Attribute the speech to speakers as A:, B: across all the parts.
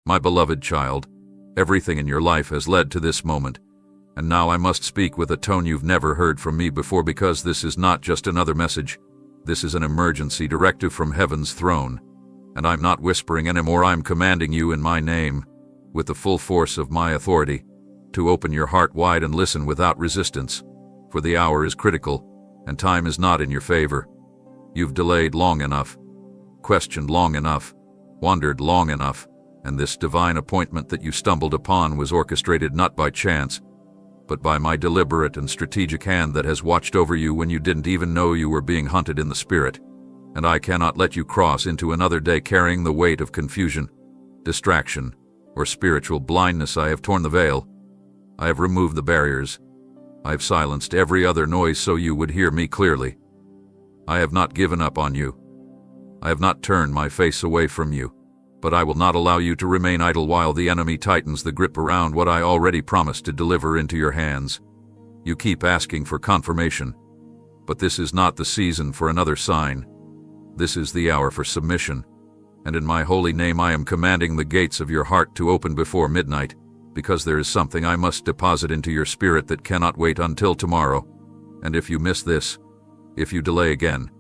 A: My beloved child, everything in your life has led to this moment, and now I must speak with a tone you've never heard from me before, because this is not just another message. This is an emergency directive from heaven's throne, and I'm not whispering anymore. I'm commanding you in my name, with the full force of my authority, to open your heart wide and listen without resistance, for the hour is critical, and time is not in your favor. You've delayed long enough, questioned long enough, wandered long enough, and this divine appointment that you stumbled upon was orchestrated not by chance, but by my deliberate and strategic hand that has watched over you when you didn't even know you were being hunted in the spirit. And I cannot let you cross into another day carrying the weight of confusion, distraction, or spiritual blindness. I have torn the veil. I have removed the barriers. I have silenced every other noise so you would hear me clearly. I have not given up on you. I have not turned my face away from you, but I will not allow you to remain idle while the enemy tightens the grip around what I already promised to deliver into your hands. You keep asking for confirmation, but this is not the season for another sign. This is the hour for submission, and in my holy name I am commanding the gates of your heart to open before midnight, because there is something I must deposit into your spirit that cannot wait until tomorrow. And if you miss this, if you delay again,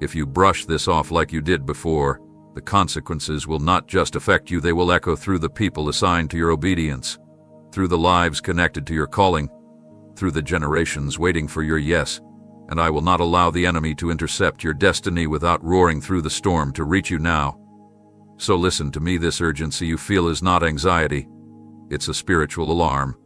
A: if you brush this off like you did before, the consequences will not just affect you, they will echo through the people assigned to your obedience, through the lives connected to your calling, through the generations waiting for your yes. And I will not allow the enemy to intercept your destiny without roaring through the storm to reach you now. So listen to me, this urgency you feel is not anxiety. It's a spiritual alarm,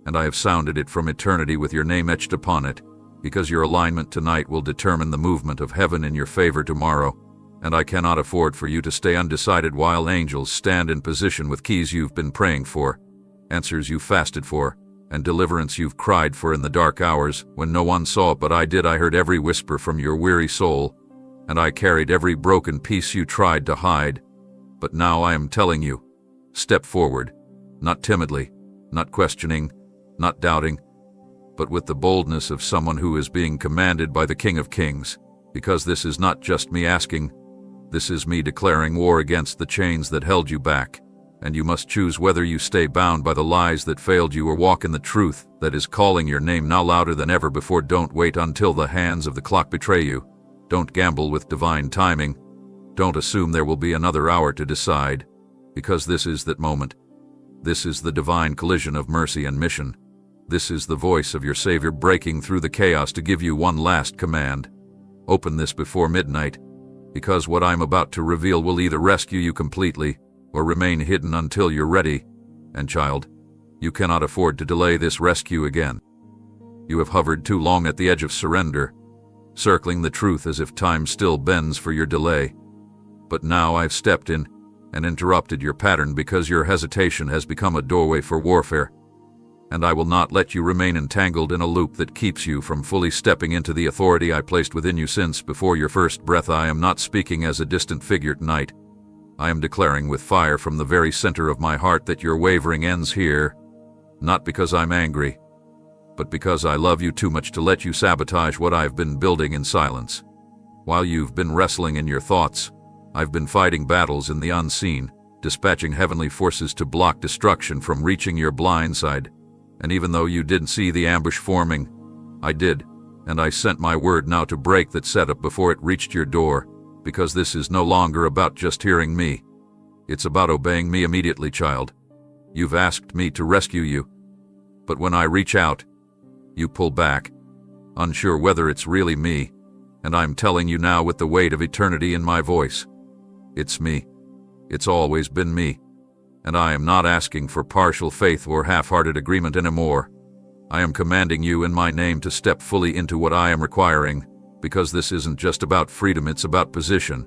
A: and I have sounded it from eternity with your name etched upon it, because your alignment tonight will determine the movement of heaven in your favor tomorrow, and I cannot afford for you to stay undecided while angels stand in position with keys you've been praying for, answers you fasted for, and deliverance you've cried for in the dark hours when no one saw it but I did. I heard every whisper from your weary soul, and I carried every broken piece you tried to hide. But now I am telling you, step forward, not timidly, not questioning, not doubting, but with the boldness of someone who is being commanded by the King of Kings, because this is not just me asking, this is me declaring war against the chains that held you back. And you must choose whether you stay bound by the lies that failed you or walk in the truth that is calling your name now louder than ever before. Don't wait until the hands of the clock betray you. Don't gamble with divine timing. Don't assume there will be another hour to decide, because this is that moment. This is the divine collision of mercy and mission. This is the voice of your Savior breaking through the chaos to give you one last command. Open this before midnight, because what I'm about to reveal will either rescue you completely or remain hidden until you're ready. And child, you cannot afford to delay this rescue again. You have hovered too long at the edge of surrender, circling the truth as if time still bends for your delay. But now I've stepped in and interrupted your pattern because your hesitation has become a doorway for warfare. And I will not let you remain entangled in a loop that keeps you from fully stepping into the authority I placed within you since before your first breath. I am not speaking as a distant figure tonight. I am declaring with fire from the very center of my heart that your wavering ends here, not because I'm angry, but because I love you too much to let you sabotage what I've been building in silence. While you've been wrestling in your thoughts, I've been fighting battles in the unseen, dispatching heavenly forces to block destruction from reaching your blind side. And even though you didn't see the ambush forming, I did, and I sent my word now to break that setup before it reached your door. Because this is no longer about just hearing me. It's about obeying me immediately, child. You've asked me to rescue you, but when I reach out, you pull back, unsure whether it's really me, and I'm telling you now with the weight of eternity in my voice. It's me. It's always been me, and I am not asking for partial faith or half-hearted agreement anymore. I am commanding you in my name to step fully into what I am requiring, because this isn't just about freedom, it's about position.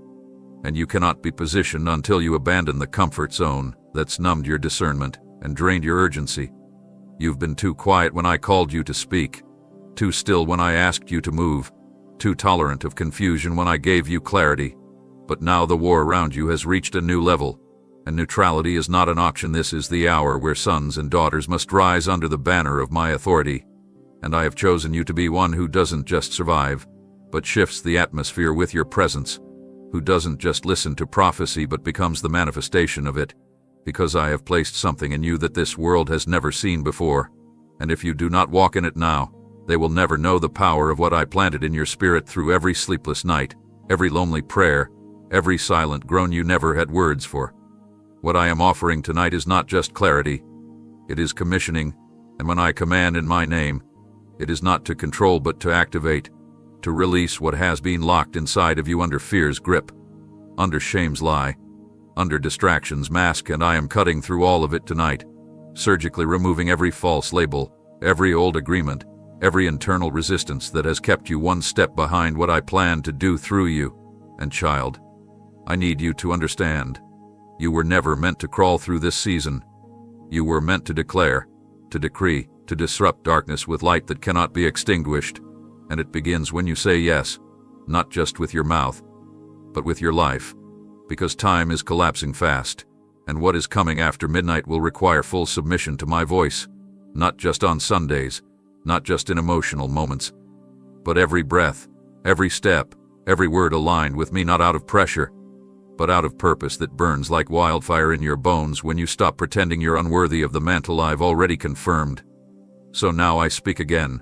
A: And you cannot be positioned until you abandon the comfort zone that's numbed your discernment and drained your urgency. You've been too quiet when I called you to speak, too still when I asked you to move, too tolerant of confusion when I gave you clarity. But now the war around you has reached a new level, and neutrality is not an option. This is the hour where sons and daughters must rise under the banner of my authority. And I have chosen you to be one who doesn't just survive, but shifts the atmosphere with your presence, who doesn't just listen to prophecy but becomes the manifestation of it, because I have placed something in you that this world has never seen before, and if you do not walk in it now, they will never know the power of what I planted in your spirit through every sleepless night, every lonely prayer, every silent groan you never had words for. What I am offering tonight is not just clarity, it is commissioning, and when I command in my name, it is not to control but to activate, to release what has been locked inside of you under fear's grip, under shame's lie, under distraction's mask, and I am cutting through all of it tonight, surgically removing every false label, every old agreement, every internal resistance that has kept you one step behind what I plan to do through you. And child, I need you to understand, you were never meant to crawl through this season. You were meant to declare, to decree, to disrupt darkness with light that cannot be extinguished, and it begins when you say yes, not just with your mouth, but with your life, because time is collapsing fast, and what is coming after midnight will require full submission to my voice, not just on Sundays, not just in emotional moments, but every breath, every step, every word aligned with me, not out of pressure, but out of purpose that burns like wildfire in your bones when you stop pretending you're unworthy of the mantle I've already confirmed. So now I speak again,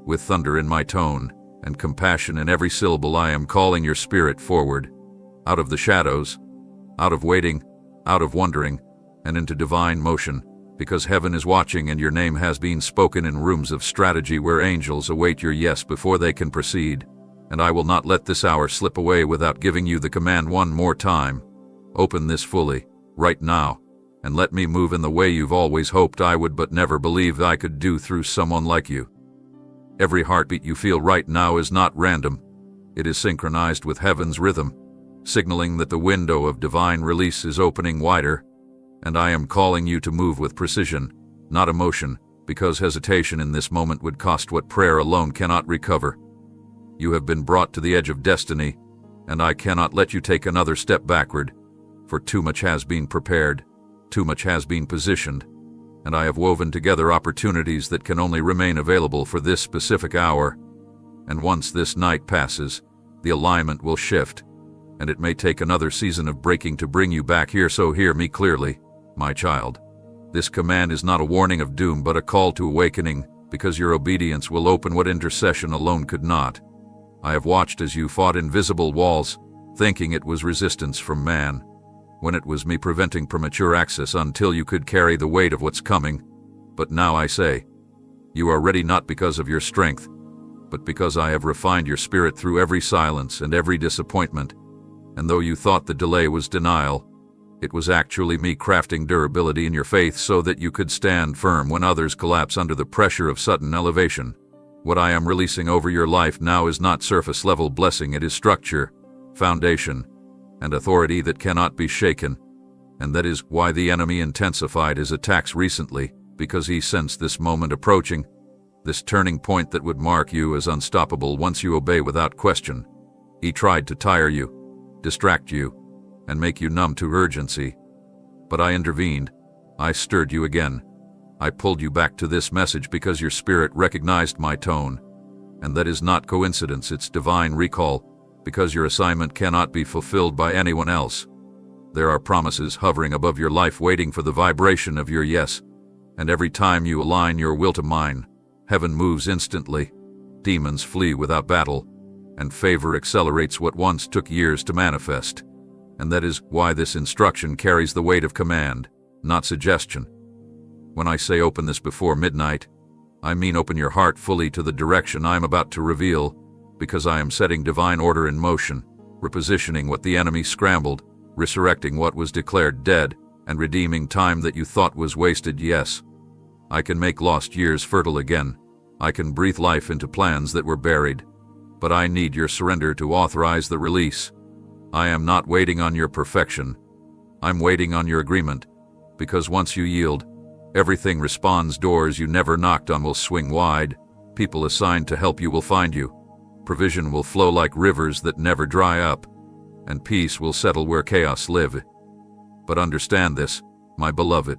A: with thunder in my tone, and compassion in every syllable. I am calling your spirit forward, out of the shadows, out of waiting, out of wondering, and into divine motion, because heaven is watching and your name has been spoken in rooms of strategy where angels await your yes before they can proceed. And I will not let this hour slip away without giving you the command one more time. Open this fully, right now, and let me move in the way you've always hoped I would but never believed I could do through someone like you. Every heartbeat you feel right now is not random. It is synchronized with heaven's rhythm, signaling that the window of divine release is opening wider, and I am calling you to move with precision, not emotion, because hesitation in this moment would cost what prayer alone cannot recover. You have been brought to the edge of destiny, and I cannot let you take another step backward, for too much has been prepared, too much has been positioned, and I have woven together opportunities that can only remain available for this specific hour. And once this night passes, the alignment will shift, and it may take another season of breaking to bring you back here. So hear me clearly, my child. This command is not a warning of doom but a call to awakening, because your obedience will open what intercession alone could not. I have watched as you fought invisible walls, thinking it was resistance from man, when it was me preventing premature access until you could carry the weight of what's coming. But now I say, you are ready not because of your strength, but because I have refined your spirit through every silence and every disappointment. And though you thought the delay was denial, it was actually me crafting durability in your faith so that you could stand firm when others collapse under the pressure of sudden elevation. What I am releasing over your life now is not surface-level blessing, it is structure, foundation, and authority that cannot be shaken. And that is why the enemy intensified his attacks recently, because he sensed this moment approaching, this turning point that would mark you as unstoppable once you obey without question. He tried to tire you, distract you, and make you numb to urgency. But I intervened. I stirred you again. I pulled you back to this message because your spirit recognized my tone. And that is not coincidence, it's divine recall, because your assignment cannot be fulfilled by anyone else. There are promises hovering above your life waiting for the vibration of your yes. And every time you align your will to mine, heaven moves instantly, demons flee without battle, and favor accelerates what once took years to manifest. And that is why this instruction carries the weight of command, not suggestion. When I say open this before midnight, I mean open your heart fully to the direction I am about to reveal, because I am setting divine order in motion, repositioning what the enemy scrambled, resurrecting what was declared dead, and redeeming time that you thought was wasted. Yes, I can make lost years fertile again. I can breathe life into plans that were buried. But I need your surrender to authorize the release. I am not waiting on your perfection. I'm waiting on your agreement, because once you yield, everything responds. Doors you never knocked on will swing wide. People assigned to help you will find you. Provision will flow like rivers that never dry up, and peace will settle where chaos live. But understand this, my beloved.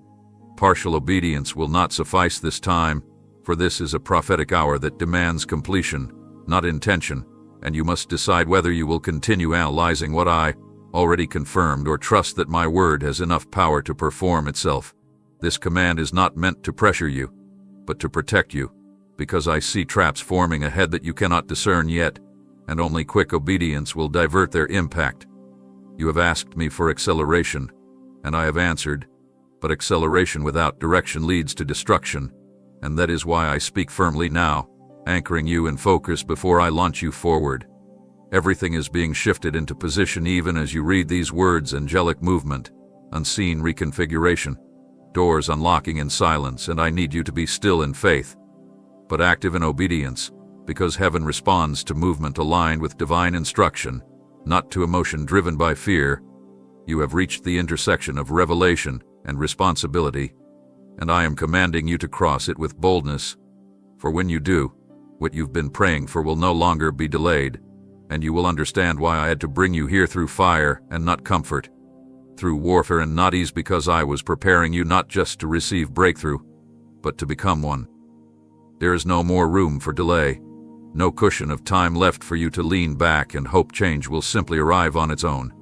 A: Partial obedience will not suffice this time, for this is a prophetic hour that demands completion, not intention, and you must decide whether you will continue analyzing what I already confirmed, or trust that my word has enough power to perform itself. This command is not meant to pressure you, but to protect you, because I see traps forming ahead that you cannot discern yet, and only quick obedience will divert their impact. You have asked me for acceleration, and I have answered, but acceleration without direction leads to destruction, and that is why I speak firmly now, anchoring you in focus before I launch you forward. Everything is being shifted into position even as you read these words: angelic movement, unseen reconfiguration, doors unlocking in silence, and I need you to be still in faith, but active in obedience, because heaven responds to movement aligned with divine instruction, not to emotion driven by fear. You have reached the intersection of revelation and responsibility, and I am commanding you to cross it with boldness, for when you do, what you've been praying for will no longer be delayed, and you will understand why I had to bring you here through fire and not comfort, through warfare and not ease, because I was preparing you not just to receive breakthrough, but to become one. There is no more room for delay, no cushion of time left for you to lean back and hope change will simply arrive on its own,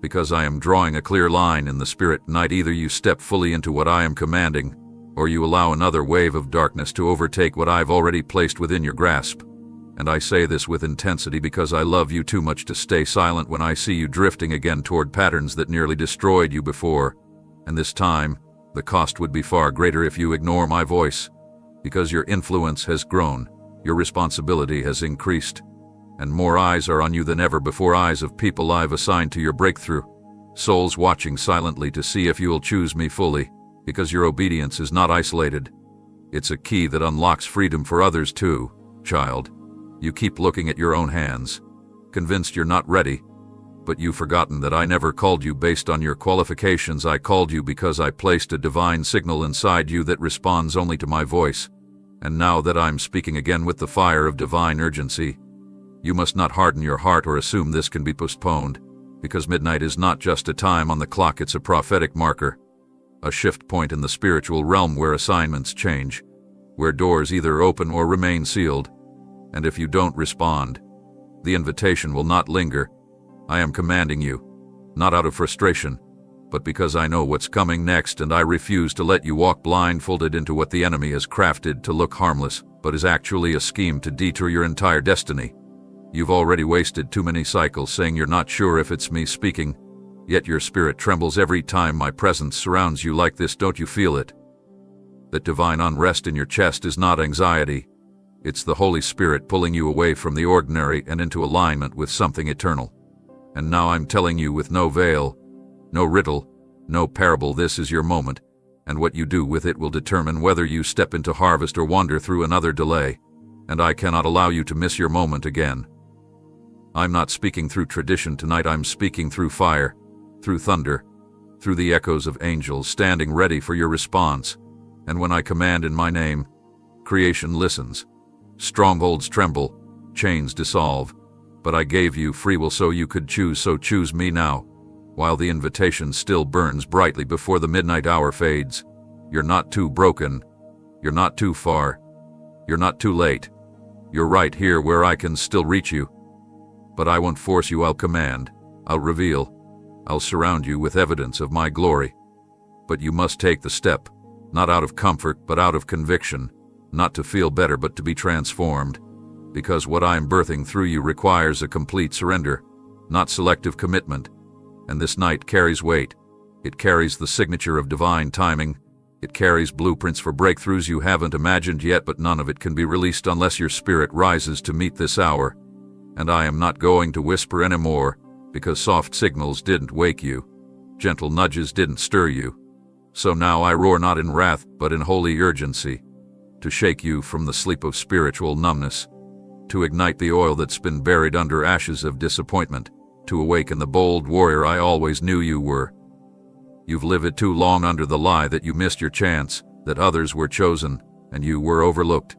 A: because I am drawing a clear line in the spirit tonight. Either you step fully into what I am commanding, or you allow another wave of darkness to overtake what I've already placed within your grasp. And I say this with intensity because I love you too much to stay silent when I see you drifting again toward patterns that nearly destroyed you before. And this time, the cost would be far greater if you ignore my voice, because your influence has grown, your responsibility has increased, and more eyes are on you than ever before, eyes of people I've assigned to your breakthrough, souls watching silently to see if you'll choose me fully, because your obedience is not isolated. It's a key that unlocks freedom for others too, child. You keep looking at your own hands, convinced you're not ready, but you've forgotten that I never called you based on your qualifications. I called you because I placed a divine signal inside you that responds only to my voice. And now that I'm speaking again with the fire of divine urgency, you must not harden your heart or assume this can be postponed, because midnight is not just a time on the clock, it's a prophetic marker, a shift point in the spiritual realm where assignments change, where doors either open or remain sealed. And if you don't respond, the invitation will not linger. I am commanding you, not out of frustration, but because I know what's coming next, and I refuse to let you walk blindfolded into what the enemy has crafted to look harmless, but is actually a scheme to detour your entire destiny. You've already wasted too many cycles saying you're not sure if it's me speaking, yet your spirit trembles every time my presence surrounds you like this. Don't you feel it? That divine unrest in your chest is not anxiety. It's the Holy Spirit pulling you away from the ordinary and into alignment with something eternal. And now I'm telling you with no veil, no riddle, no parable, this is your moment, and what you do with it will determine whether you step into harvest or wander through another delay, and I cannot allow you to miss your moment again. I'm not speaking through tradition tonight, I'm speaking through fire, through thunder, through the echoes of angels standing ready for your response, and when I command in my name, creation listens. Strongholds tremble, chains dissolve, but I gave you free will so you could choose, so choose me now, while the invitation still burns brightly before the midnight hour fades. You're not too broken, you're not too far, you're not too late. You're right here where I can still reach you. But I won't force you, I'll command, I'll reveal, I'll surround you with evidence of my glory. But you must take the step, not out of comfort but out of conviction, not to feel better but to be transformed, because what I am birthing through you requires a complete surrender, not selective commitment. And this night carries weight. It carries the signature of divine timing. It carries blueprints for breakthroughs you haven't imagined yet, but none of it can be released unless your spirit rises to meet this hour. And I am not going to whisper anymore, because soft signals didn't wake you, gentle nudges didn't stir you. So now I roar not in wrath but in holy urgency, to shake you from the sleep of spiritual numbness, to ignite the oil that's been buried under ashes of disappointment, to awaken the bold warrior I always knew you were. You've lived too long under the lie that you missed your chance, that others were chosen, and you were overlooked.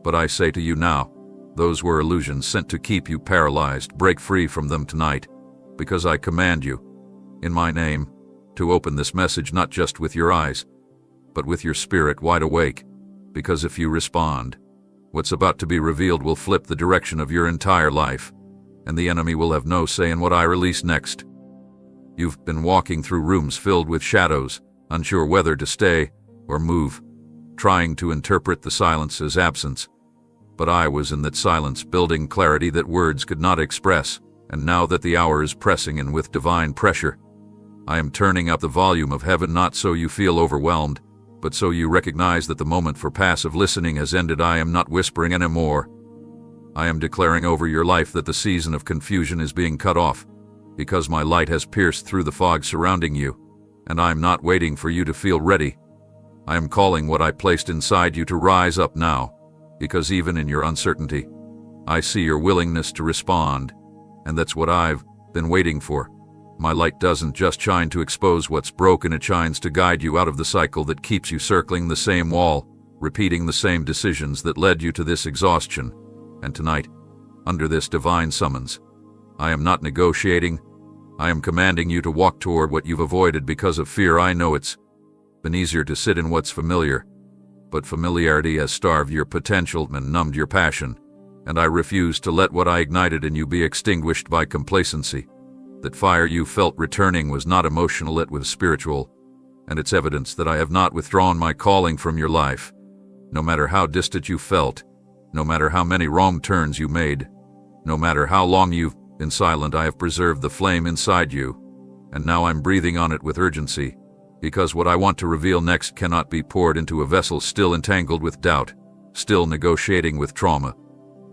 A: But I say to you now, those were illusions sent to keep you paralyzed. Break free from them tonight, because I command you, in my name, to open this message not just with your eyes, but with your spirit wide awake, because if you respond, what's about to be revealed will flip the direction of your entire life, and the enemy will have no say in what I release next. You've been walking through rooms filled with shadows, unsure whether to stay or move, trying to interpret the silence as absence. But I was in that silence, building clarity that words could not express, and now that the hour is pressing in with divine pressure, I am turning up the volume of heaven, not so you feel overwhelmed, but so you recognize that the moment for passive listening has ended. I am not whispering anymore. I am declaring over your life that the season of confusion is being cut off, because my light has pierced through the fog surrounding you, and I am not waiting for you to feel ready. I am calling what I placed inside you to rise up now, because even in your uncertainty, I see your willingness to respond, and that's what I've been waiting for. My light doesn't just shine to expose what's broken, it shines to guide you out of the cycle that keeps you circling the same wall, repeating the same decisions that led you to this exhaustion. And tonight, under this divine summons, I am not negotiating. I am commanding you to walk toward what you've avoided because of fear. I know it's been easier to sit in what's familiar, but familiarity has starved your potential and numbed your passion, and I refuse to let what I ignited in you be extinguished by complacency. That fire you felt returning was not emotional, it was spiritual, and it's evidence that I have not withdrawn my calling from your life. No matter how distant you felt, no matter how many wrong turns you made, no matter how long you've been silent, I have preserved the flame inside you, and now I'm breathing on it with urgency, because what I want to reveal next cannot be poured into a vessel still entangled with doubt, still negotiating with trauma,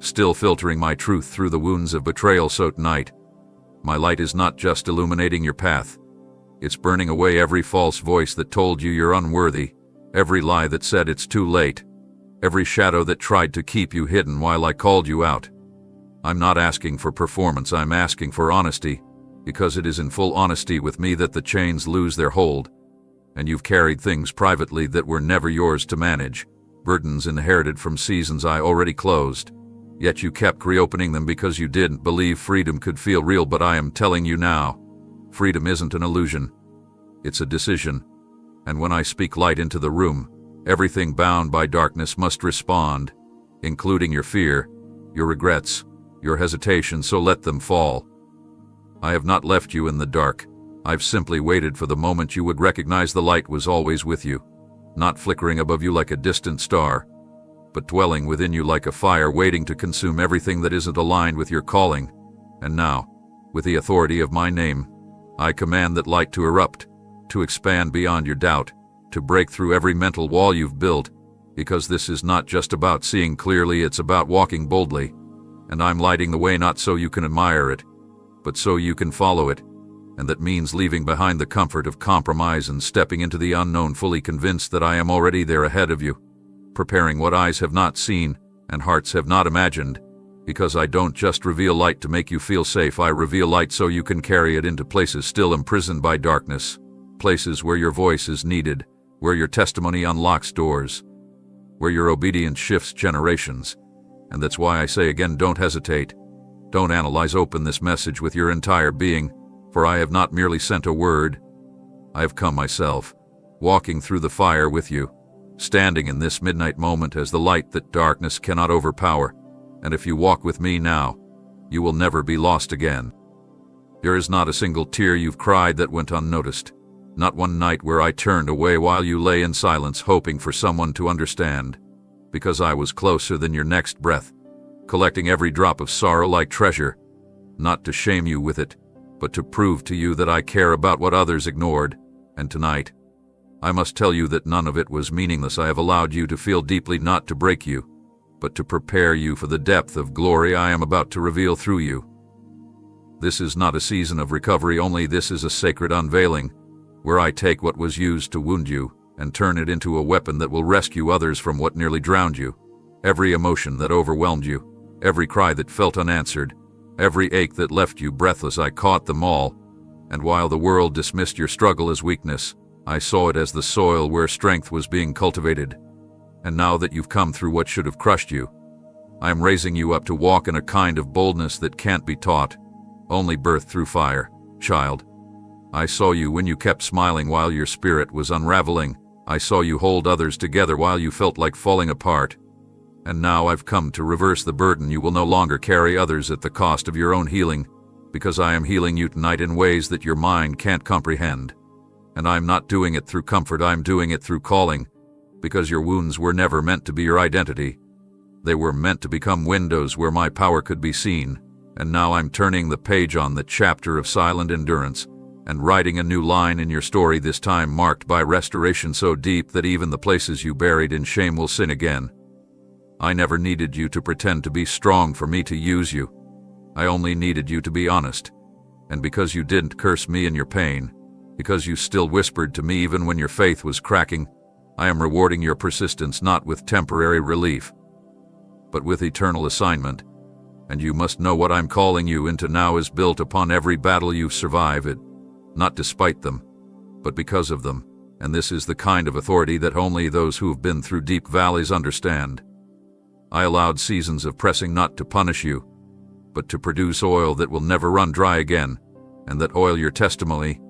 A: still filtering my truth through the wounds of betrayal. So tonight, my light is not just illuminating your path, it's burning away every false voice that told you you're unworthy, every lie that said it's too late, every shadow that tried to keep you hidden while I called you out. I'm not asking for performance, I'm asking for honesty, because it is in full honesty with me that the chains lose their hold, and you've carried things privately that were never yours to manage, burdens inherited from seasons I already closed. Yet you kept reopening them because you didn't believe freedom could feel real. But I am telling you now, freedom isn't an illusion. It's a decision. And when I speak light into the room, everything bound by darkness must respond, including your fear, your regrets, your hesitation, so let them fall. I have not left you in the dark. I've simply waited for the moment you would recognize the light was always with you, not flickering above you like a distant star, but dwelling within you like a fire waiting to consume everything that isn't aligned with your calling. And now, with the authority of my name, I command that light to erupt, to expand beyond your doubt, to break through every mental wall you've built, because this is not just about seeing clearly, it's about walking boldly. And I'm lighting the way not so you can admire it, but so you can follow it, and that means leaving behind the comfort of compromise and stepping into the unknown, fully convinced that I am already there ahead of you, preparing what eyes have not seen and hearts have not imagined, because I don't just reveal light to make you feel safe, I reveal light so you can carry it into places still imprisoned by darkness, places where your voice is needed, where your testimony unlocks doors, where your obedience shifts generations. And that's why I say again, don't hesitate, don't analyze, open this message with your entire being, for I have not merely sent a word, I have come myself, walking through the fire with you, standing in this midnight moment as the light that darkness cannot overpower. And if you walk with me now, you will never be lost again. There is not a single tear you've cried that went unnoticed, not one night where I turned away while you lay in silence hoping for someone to understand, because I was closer than your next breath, collecting every drop of sorrow like treasure, not to shame you with it, but to prove to you that I care about what others ignored. And tonight, I must tell you that none of it was meaningless. I have allowed you to feel deeply, not to break you, but to prepare you for the depth of glory I am about to reveal through you. This is not a season of recovery only, this is a sacred unveiling, where I take what was used to wound you and turn it into a weapon that will rescue others from what nearly drowned you. Every emotion that overwhelmed you, every cry that felt unanswered, every ache that left you breathless, I caught them all, and while the world dismissed your struggle as weakness, I saw it as the soil where strength was being cultivated. And now that you've come through what should have crushed you, I am raising you up to walk in a kind of boldness that can't be taught, only birthed through fire. Child, I saw you when you kept smiling while your spirit was unraveling. I saw you hold others together while you felt like falling apart. And now I've come to reverse the burden. You will no longer carry others at the cost of your own healing, because I am healing you tonight in ways that your mind can't comprehend. And I'm not doing it through comfort, I'm doing it through calling, because your wounds were never meant to be your identity. They were meant to become windows where my power could be seen, and now I'm turning the page on the chapter of silent endurance and writing a new line in your story, this time marked by restoration so deep that even the places you buried in shame will sin again. I never needed you to pretend to be strong for me to use you. I only needed you to be honest. And because you didn't curse me in your pain, because you still whispered to me even when your faith was cracking, I am rewarding your persistence not with temporary relief, but with eternal assignment. And you must know what I'm calling you into now is built upon every battle you've survived, not despite them, but because of them. And this is the kind of authority that only those who've been through deep valleys understand. I allowed seasons of pressing not to punish you, but to produce oil that will never run dry again, and that oil your testimony,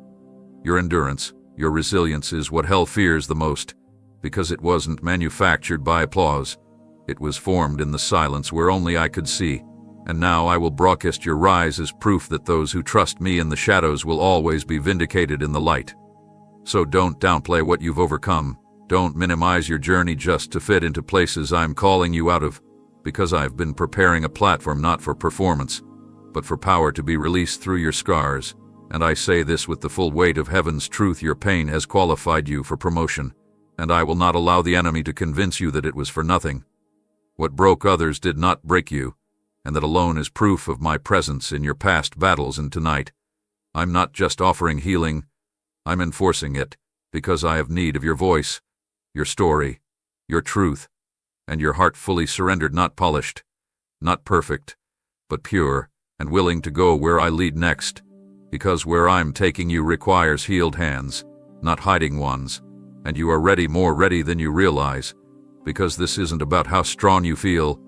A: your endurance, your resilience is what hell fears the most, because it wasn't manufactured by applause. It was formed in the silence where only I could see. And now I will broadcast your rise as proof that those who trust me in the shadows will always be vindicated in the light. So don't downplay what you've overcome. Don't minimize your journey just to fit into places I'm calling you out of, because I've been preparing a platform not for performance, but for power to be released through your scars. And I say this with the full weight of heaven's truth: your pain has qualified you for promotion, and I will not allow the enemy to convince you that it was for nothing. What broke others did not break you, and that alone is proof of my presence in your past battles. And tonight, I'm not just offering healing, I'm enforcing it, because I have need of your voice, your story, your truth, and your heart fully surrendered, not polished, not perfect, but pure and willing to go where I lead next, because where I'm taking you requires healed hands, not hiding ones, and you are ready, more ready than you realize, because this isn't about how strong you feel,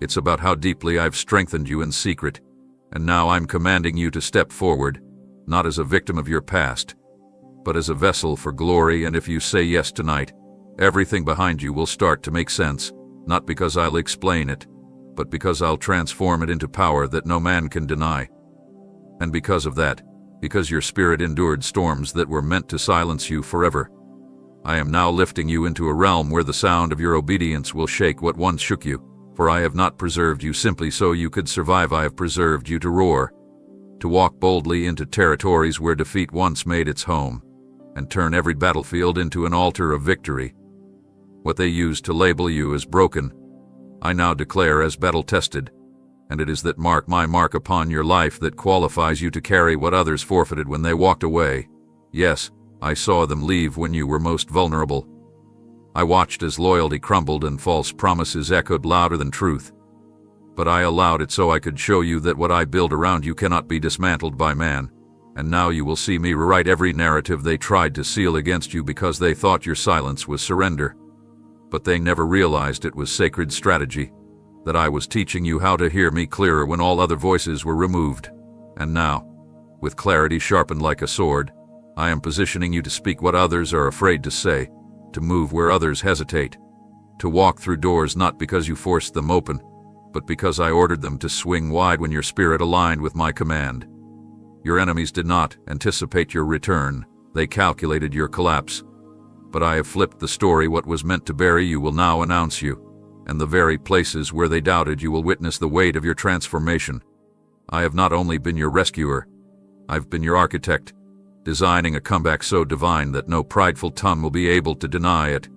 A: it's about how deeply I've strengthened you in secret. And now I'm commanding you to step forward, not as a victim of your past, but as a vessel for glory. And if you say yes tonight, everything behind you will start to make sense, not because I'll explain it, but because I'll transform it into power that no man can deny. And because of that, because your spirit endured storms that were meant to silence you forever, I am now lifting you into a realm where the sound of your obedience will shake what once shook you. For I have not preserved you simply so you could survive, I have preserved you to roar, to walk boldly into territories where defeat once made its home, and turn every battlefield into an altar of victory. What they used to label you as broken, I now declare as battle-tested, and it is that mark, my mark upon your life, that qualifies you to carry what others forfeited when they walked away. Yes, I saw them leave when you were most vulnerable. I watched as loyalty crumbled and false promises echoed louder than truth. But I allowed it so I could show you that what I build around you cannot be dismantled by man. And now you will see me rewrite every narrative they tried to seal against you because they thought your silence was surrender. But they never realized it was sacred strategy, that I was teaching you how to hear me clearer when all other voices were removed. And now, with clarity sharpened like a sword, I am positioning you to speak what others are afraid to say, to move where others hesitate, to walk through doors not because you forced them open, but because I ordered them to swing wide when your spirit aligned with my command. Your enemies did not anticipate your return, they calculated your collapse. But I have flipped the story. What was meant to bury you will now announce you, and the very places where they doubted you will witness the weight of your transformation. I have not only been your rescuer, I've been your architect, designing a comeback so divine that no prideful tongue will be able to deny it,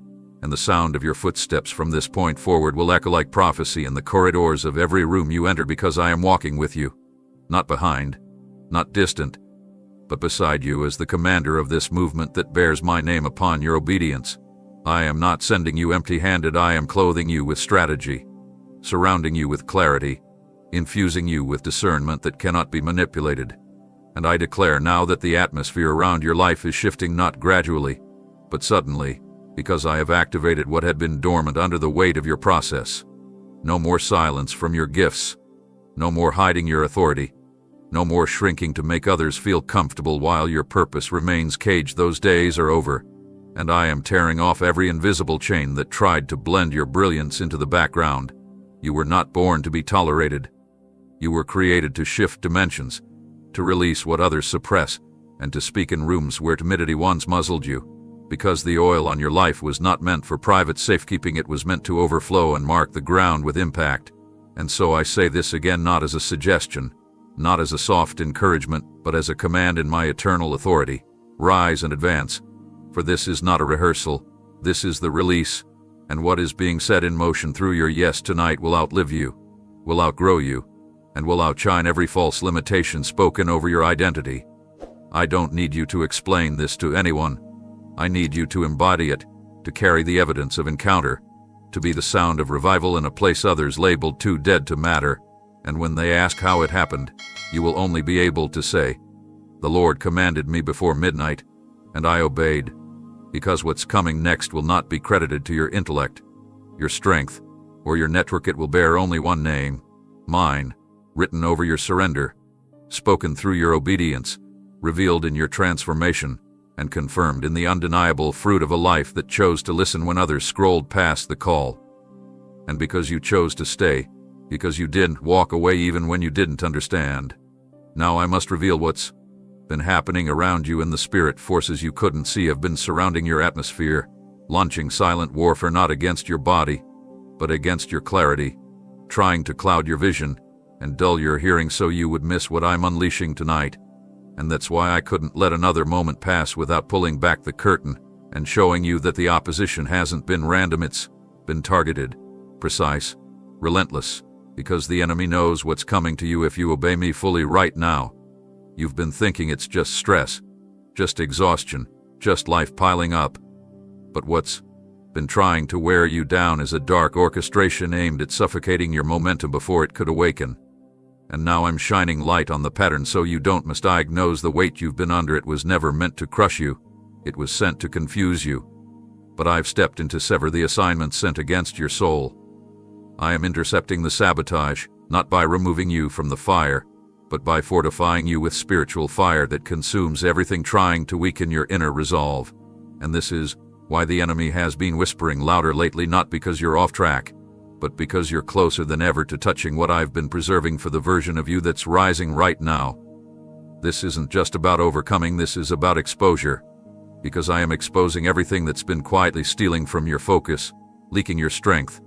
A: and the sound of your footsteps from this point forward will echo like prophecy in the corridors of every room you enter, because I am walking with you, not behind, not distant, but beside you as the commander of this movement that bears my name upon your obedience. I am not sending you empty-handed, I am clothing you with strategy, surrounding you with clarity, infusing you with discernment that cannot be manipulated. And I declare now that the atmosphere around your life is shifting not gradually, but suddenly, because I have activated what had been dormant under the weight of your process. No more silence from your gifts, no more hiding your authority, no more shrinking to make others feel comfortable while your purpose remains caged. Those days are over, and I am tearing off every invisible chain that tried to blend your brilliance into the background. You were not born to be tolerated. You were created to shift dimensions, to release what others suppress, and to speak in rooms where timidity once muzzled you. Because the oil on your life was not meant for private safekeeping, it was meant to overflow and mark the ground with impact. And so I say this again, not as a suggestion, not as a soft encouragement, but as a command in my eternal authority. Rise and advance. For this is not a rehearsal, this is the release, and what is being set in motion through your yes tonight will outlive you, will outgrow you, and will outshine every false limitation spoken over your identity. I don't need you to explain this to anyone. I need you to embody it, to carry the evidence of encounter, to be the sound of revival in a place others labeled too dead to matter, and when they ask how it happened, you will only be able to say, "The Lord commanded me before midnight, and I obeyed," because what's coming next will not be credited to your intellect, your strength, or your network. It will bear only one name, mine, written over your surrender, spoken through your obedience, revealed in your transformation, and confirmed in the undeniable fruit of a life that chose to listen when others scrolled past the call. And because you chose to stay, because you didn't walk away even when you didn't understand, now I must reveal what's been happening around you in the spirit. Forces you couldn't see have been surrounding your atmosphere, launching silent warfare not against your body, but against your clarity, trying to cloud your vision and dull your hearing so you would miss what I'm unleashing tonight. And that's why I couldn't let another moment pass without pulling back the curtain and showing you that the opposition hasn't been random, it's been targeted, precise, relentless, because the enemy knows what's coming to you if you obey me fully right now. You've been thinking it's just stress, just exhaustion, just life piling up. But what's been trying to wear you down is a dark orchestration aimed at suffocating your momentum before it could awaken. And now I'm shining light on the pattern so you don't misdiagnose the weight you've been under. It was never meant to crush you. It was sent to confuse you. But I've stepped in to sever the assignment sent against your soul. I am intercepting the sabotage, not by removing you from the fire, but by fortifying you with spiritual fire that consumes everything, trying to weaken your inner resolve. And this is why the enemy has been whispering louder lately, not because you're off track, but because you're closer than ever to touching what I've been preserving for the version of you that's rising right now. This isn't just about overcoming, this is about exposure, because I am exposing everything that's been quietly stealing from your focus, leaking your strength,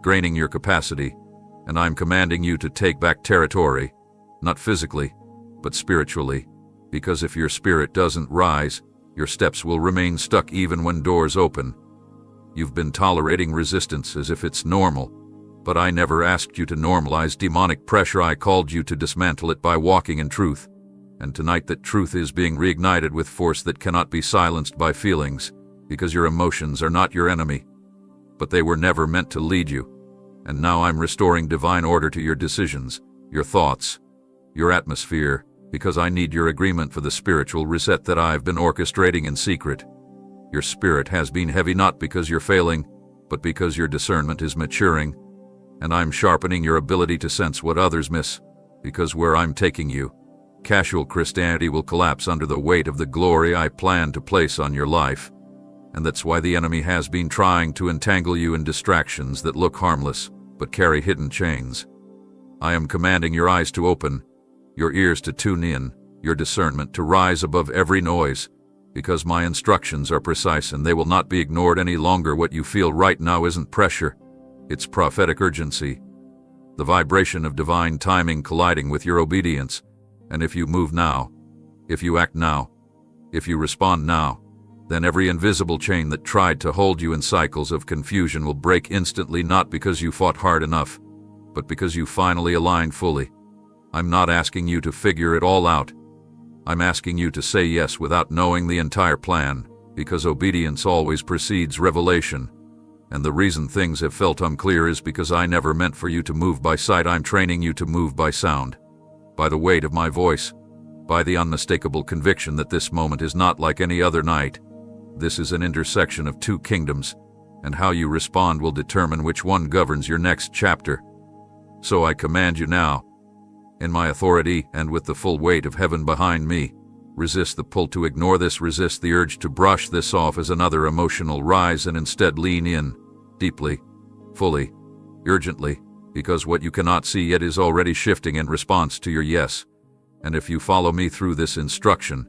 A: draining your capacity, and I'm commanding you to take back territory, not physically, but spiritually, because if your spirit doesn't rise, your steps will remain stuck even when doors open. You've been tolerating resistance as if it's normal, but I never asked you to normalize demonic pressure. I called you to dismantle it by walking in truth. And tonight that truth is being reignited with force that cannot be silenced by feelings, because your emotions are not your enemy, but they were never meant to lead you. And now I'm restoring divine order to your decisions, your thoughts, your atmosphere, because I need your agreement for the spiritual reset that I've been orchestrating in secret. Your spirit has been heavy not because you're failing, but because your discernment is maturing, and I'm sharpening your ability to sense what others miss, because where I'm taking you, casual Christianity will collapse under the weight of the glory I plan to place on your life. And that's why the enemy has been trying to entangle you in distractions that look harmless, but carry hidden chains. I am commanding your eyes to open, your ears to tune in, your discernment to rise above every noise, because my instructions are precise and they will not be ignored any longer. What you feel right now isn't pressure, it's prophetic urgency, the vibration of divine timing colliding with your obedience. And if you move now, if you act now, if you respond now, then every invisible chain that tried to hold you in cycles of confusion will break instantly, not because you fought hard enough, but because you finally aligned fully. I'm not asking you to figure it all out. I'm asking you to say yes without knowing the entire plan, because obedience always precedes revelation. And the reason things have felt unclear is because I never meant for you to move by sight. I'm training you to move by sound, by the weight of my voice, by the unmistakable conviction that this moment is not like any other night. This is an intersection of two kingdoms, and how you respond will determine which one governs your next chapter. So I command you now, in my authority and with the full weight of heaven behind me, resist the pull to ignore this, resist the urge to brush this off as another emotional rise, and instead lean in, deeply, fully, urgently, because what you cannot see yet is already shifting in response to your yes. And if you follow me through this instruction,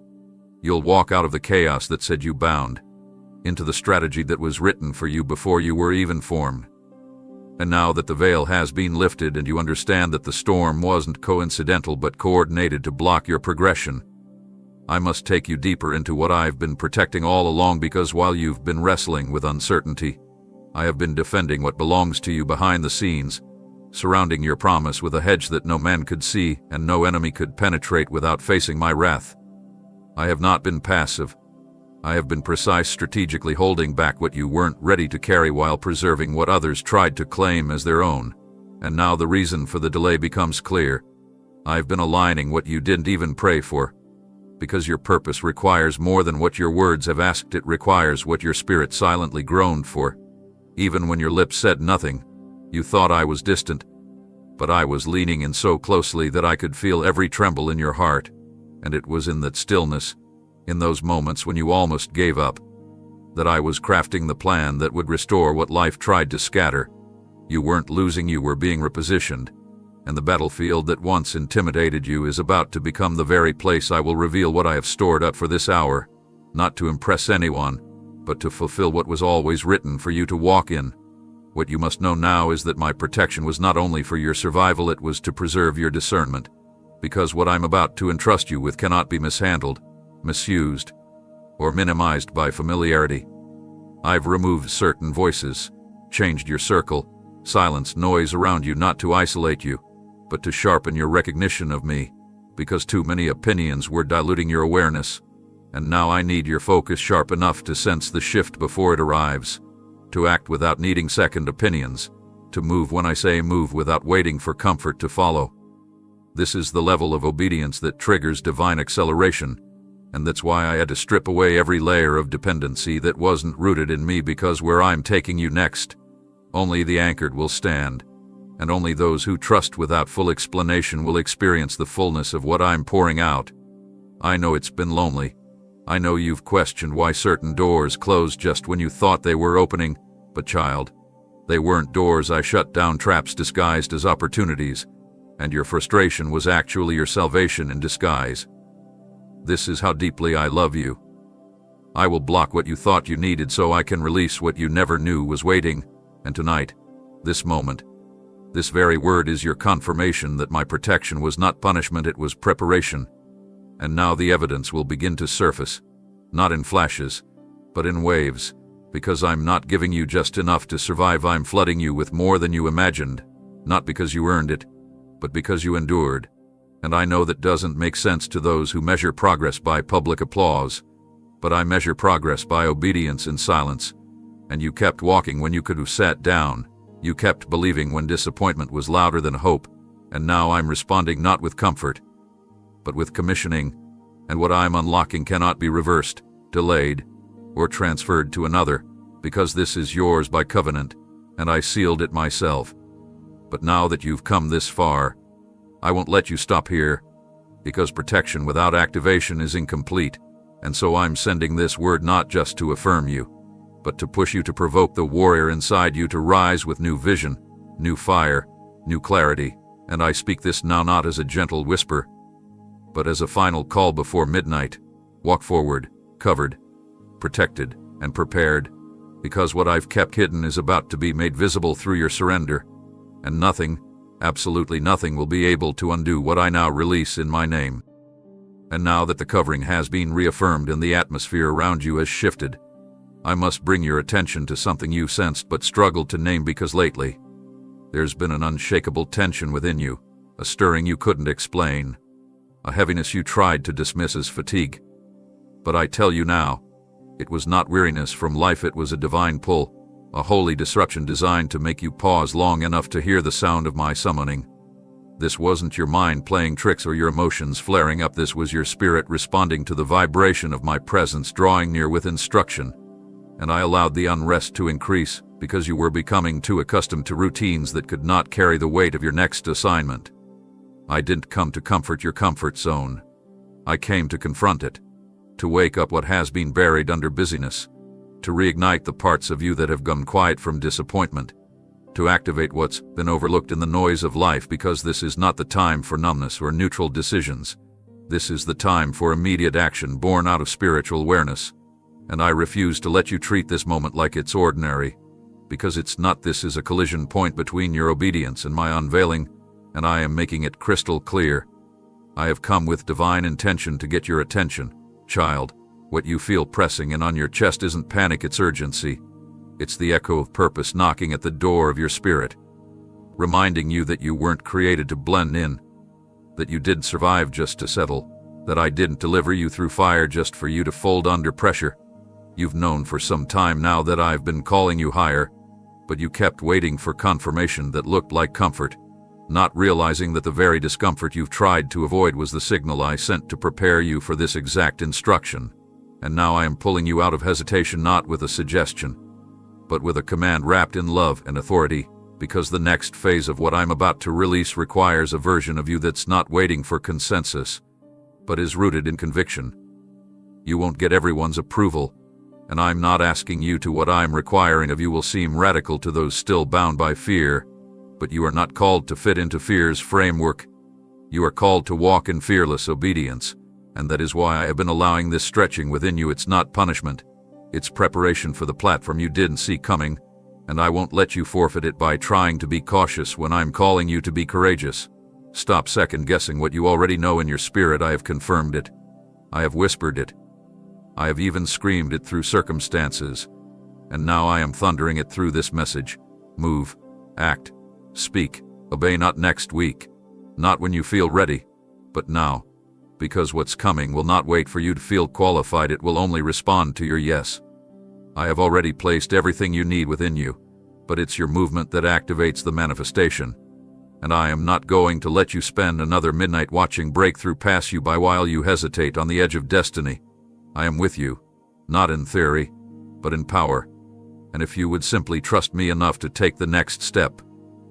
A: you'll walk out of the chaos that said you bound, into the strategy that was written for you before you were even formed. And now that the veil has been lifted and you understand that the storm wasn't coincidental but coordinated to block your progression, I must take you deeper into what I've been protecting all along, because while you've been wrestling with uncertainty, I have been defending what belongs to you behind the scenes, surrounding your promise with a hedge that no man could see and no enemy could penetrate without facing my wrath. I have not been passive. I have been precise, strategically holding back what you weren't ready to carry while preserving what others tried to claim as their own. And now the reason for the delay becomes clear. I've been aligning what you didn't even pray for, because your purpose requires more than what your words have asked. It requires what your spirit silently groaned for. Even when your lips said nothing, you thought I was distant, but I was leaning in so closely that I could feel every tremble in your heart. And it was in that stillness, in those moments when you almost gave up, that I was crafting the plan that would restore what life tried to scatter. You weren't losing, you were being repositioned. And the battlefield that once intimidated you is about to become the very place I will reveal what I have stored up for this hour, not to impress anyone, but to fulfill what was always written for you to walk in. What you must know now is that my protection was not only for your survival, it was to preserve your discernment, because what I'm about to entrust you with cannot be mishandled, misused, or minimized by familiarity. I've removed certain voices, changed your circle, silenced noise around you, not to isolate you, but to sharpen your recognition of me, because too many opinions were diluting your awareness. And now I need your focus sharp enough to sense the shift before it arrives, to act without needing second opinions, to move when I say move without waiting for comfort to follow. This is the level of obedience that triggers divine acceleration, and that's why I had to strip away every layer of dependency that wasn't rooted in me, because where I'm taking you next, only the anchored will stand, and only those who trust without full explanation will experience the fullness of what I'm pouring out. I know it's been lonely. I know you've questioned why certain doors closed just when you thought they were opening, but child, they weren't doors. I shut down traps disguised as opportunities, and your frustration was actually your salvation in disguise. This is how deeply I love you. I will block what you thought you needed so I can release what you never knew was waiting, and tonight, this moment, this very word is your confirmation that my protection was not punishment, it was preparation. And now the evidence will begin to surface, not in flashes, but in waves, because I'm not giving you just enough to survive. I'm flooding you with more than you imagined, not because you earned it, but because you endured. And I know that doesn't make sense to those who measure progress by public applause, but I measure progress by obedience in silence. And you kept walking when you could have sat down. You kept believing when disappointment was louder than hope. And now I'm responding not with comfort, but with commissioning. And what I'm unlocking cannot be reversed, delayed, or transferred to another, because this is yours by covenant, and I sealed it myself. But now that you've come this far, I won't let you stop here, because protection without activation is incomplete. And so I'm sending this word not just to affirm you, but to push you, to provoke the warrior inside you to rise with new vision, new fire, new clarity. And I speak this now not as a gentle whisper, but as a final call before midnight. Walk forward, covered, protected, and prepared, because what I've kept hidden is about to be made visible through your surrender. And nothing, absolutely nothing, will be able to undo what I now release in my name. And now that the covering has been reaffirmed and the atmosphere around you has shifted, I must bring your attention to something you sensed but struggled to name, because lately, there's been an unshakable tension within you, a stirring you couldn't explain, a heaviness you tried to dismiss as fatigue. But I tell you now, it was not weariness from life, it was a divine pull, a holy disruption designed to make you pause long enough to hear the sound of my summoning. This wasn't your mind playing tricks or your emotions flaring up, this was your spirit responding to the vibration of my presence drawing near with instruction. And I allowed the unrest to increase, because you were becoming too accustomed to routines that could not carry the weight of your next assignment. I didn't come to comfort your comfort zone. I came to confront it, to wake up what has been buried under busyness, to reignite the parts of you that have gone quiet from disappointment, to activate what's been overlooked in the noise of life, because this is not the time for numbness or neutral decisions. This is the time for immediate action born out of spiritual awareness, and I refuse to let you treat this moment like it's ordinary, because it's not. This is a collision point between your obedience and my unveiling, and I am making it crystal clear. I have come with divine intention to get your attention, child. What you feel pressing in on your chest isn't panic, it's urgency. It's the echo of purpose knocking at the door of your spirit, reminding you that you weren't created to blend in, that you didn't survive just to settle, that I didn't deliver you through fire just for you to fold under pressure. You've known for some time now that I've been calling you higher, but you kept waiting for confirmation that looked like comfort, not realizing that the very discomfort you've tried to avoid was the signal I sent to prepare you for this exact instruction. And now I am pulling you out of hesitation, not with a suggestion, but with a command wrapped in love and authority, because the next phase of what I'm about to release requires a version of you that's not waiting for consensus, but is rooted in conviction. You won't get everyone's approval, and I'm not asking you to. What I'm requiring of you will seem radical to those still bound by fear, but you are not called to fit into fear's framework. You are called to walk in fearless obedience, and that is why I have been allowing this stretching within you. It's not punishment. It's preparation for the platform you didn't see coming, and I won't let you forfeit it by trying to be cautious when I'm calling you to be courageous. Stop second-guessing what you already know in your spirit. I have confirmed it. I have whispered it. I have even screamed it through circumstances, and now I am thundering it through this message. Move, act, speak, obey, not next week, not when you feel ready, but now, because what's coming will not wait for you to feel qualified. It will only respond to your yes. I have already placed everything you need within you, but it's your movement that activates the manifestation, and I am not going to let you spend another midnight watching breakthrough pass you by while you hesitate on the edge of destiny. I am with you, not in theory, but in power, and if you would simply trust me enough to take the next step,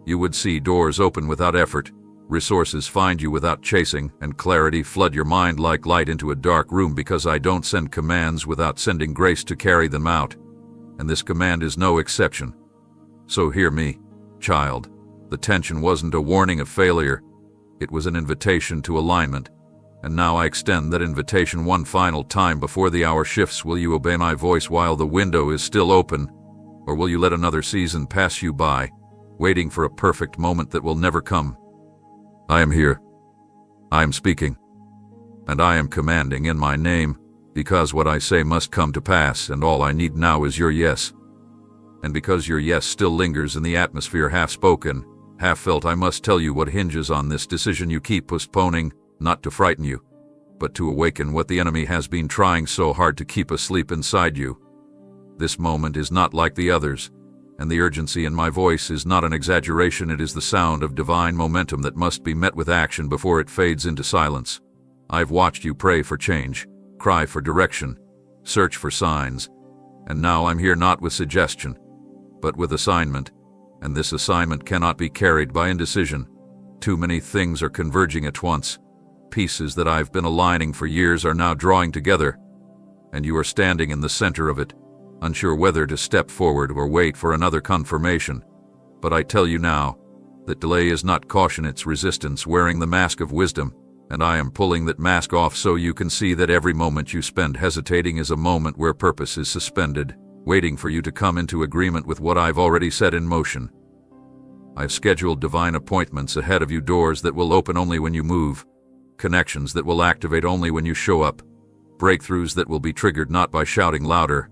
A: you would see doors open without effort, resources find you without chasing, and clarity flood your mind like light into a dark room, because I don't send commands without sending grace to carry them out, and this command is no exception. So hear me, child. The tension wasn't a warning of failure, it was an invitation to alignment, and now I extend that invitation one final time before the hour shifts. Will you obey my voice while the window is still open, or will you let another season pass you by, waiting for a perfect moment that will never come? I am here. I am speaking. And I am commanding in my name, because what I say must come to pass, and all I need now is your yes. And because your yes still lingers in the atmosphere, half spoken, half felt, I must tell you what hinges on this decision you keep postponing, not to frighten you, but to awaken what the enemy has been trying so hard to keep asleep inside you. This moment is not like the others, and the urgency in my voice is not an exaggeration. It is the sound of divine momentum that must be met with action before it fades into silence. I've watched you pray for change, cry for direction, search for signs, and now I'm here not with suggestion, but with assignment, and this assignment cannot be carried by indecision. Too many things are converging at once. Pieces that I've been aligning for years are now drawing together, and you are standing in the center of it, unsure whether to step forward or wait for another confirmation. But I tell you now that delay is not caution, it's resistance wearing the mask of wisdom, and I am pulling that mask off so you can see that every moment you spend hesitating is a moment where purpose is suspended, waiting for you to come into agreement with what I've already set in motion. I've scheduled divine appointments ahead of you, doors that will open only when you move, connections that will activate only when you show up, breakthroughs that will be triggered not by shouting louder,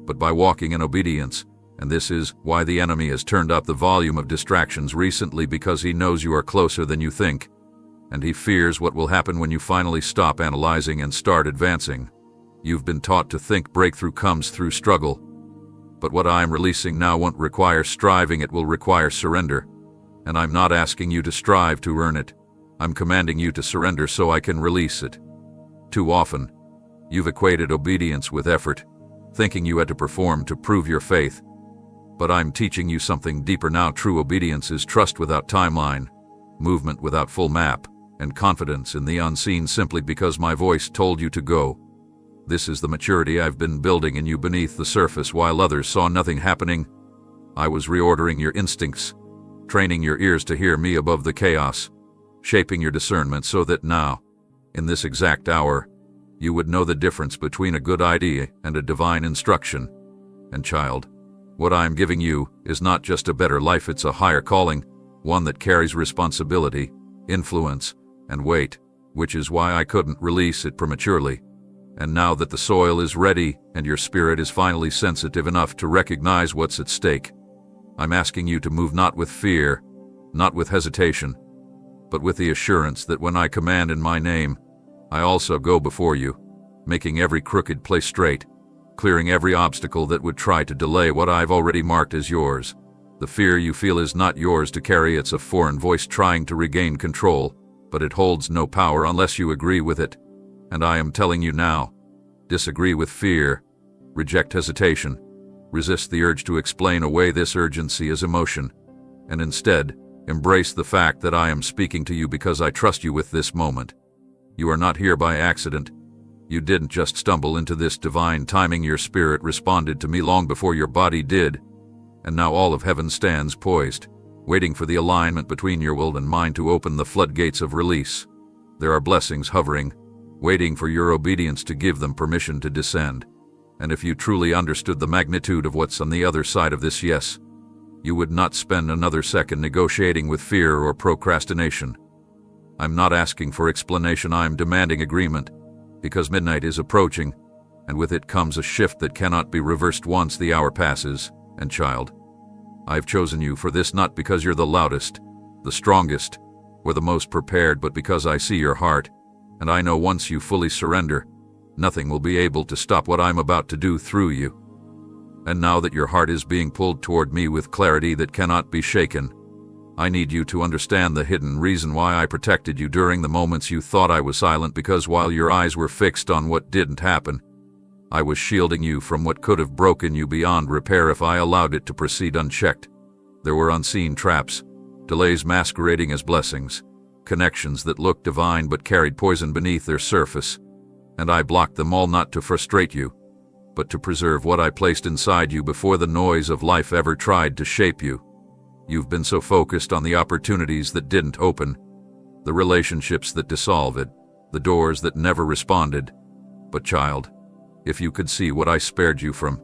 A: but by walking in obedience. And this is why the enemy has turned up the volume of distractions recently, because he knows you are closer than you think, and he fears what will happen when you finally stop analyzing and start advancing. You've been taught to think breakthrough comes through struggle, but what I'm releasing now won't require striving, it will require surrender. And I'm not asking you to strive to earn it. I'm commanding you to surrender so I can release it. Too often, you've equated obedience with effort, thinking you had to perform to prove your faith. But I'm teaching you something deeper now. True obedience is trust without timeline, movement without full map, and confidence in the unseen simply because my voice told you to go. This is the maturity I've been building in you beneath the surface. While others saw nothing happening, I was reordering your instincts, training your ears to hear me above the chaos, shaping your discernment so that now, In this exact hour, you would know the difference between a good idea and a divine instruction. And child, what I am giving you is not just a better life, it's a higher calling, one that carries responsibility, influence, and weight, which is why I couldn't release it prematurely. And now that the soil is ready and your spirit is finally sensitive enough to recognize what's at stake, I'm asking you to move not with fear, not with hesitation, but with the assurance that when I command in my name, I also go before you, making every crooked place straight, clearing every obstacle that would try to delay what I've already marked as yours. The fear you feel is not yours to carry, it's a foreign voice trying to regain control, but it holds no power unless you agree with it. And I am telling you now, disagree with fear, reject hesitation, resist the urge to explain away this urgency as emotion, and instead, embrace the fact that I am speaking to you because I trust you with this moment. You are not here by accident. You didn't just stumble into this divine timing, your spirit responded to me long before your body did, and now all of heaven stands poised, waiting for the alignment between your will and mine to open the floodgates of release. There are blessings hovering, waiting for your obedience to give them permission to descend. And if you truly understood the magnitude of what's on the other side of this yes, you would not spend another second negotiating with fear or procrastination. I'm not asking for explanation, I'm demanding agreement, because midnight is approaching, and with it comes a shift that cannot be reversed once the hour passes. And child, I've chosen you for this not because you're the loudest, the strongest, or the most prepared, but because I see your heart, and I know once you fully surrender, nothing will be able to stop what I'm about to do through you. And now that your heart is being pulled toward me with clarity that cannot be shaken, I need you to understand the hidden reason why I protected you during the moments you thought I was silent, because while your eyes were fixed on what didn't happen, I was shielding you from what could have broken you beyond repair if I allowed it to proceed unchecked. There were unseen traps, delays masquerading as blessings, connections that looked divine but carried poison beneath their surface, and I blocked them all not to frustrate you, but to preserve what I placed inside you before the noise of life ever tried to shape you. You've been so focused on the opportunities that didn't open, the relationships that dissolve it, the doors that never responded. But child, if you could see what I spared you from,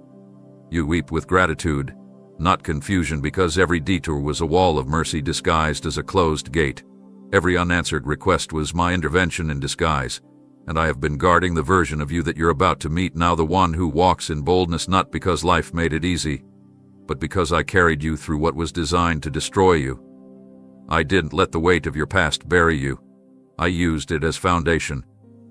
A: you weep with gratitude, not confusion, because every detour was a wall of mercy disguised as a closed gate. Every unanswered request was my intervention in disguise, and I have been guarding the version of you that you're about to meet now, the one who walks in boldness not because life made it easy, but because I carried you through what was designed to destroy you. I didn't let the weight of your past bury you. I used it as foundation,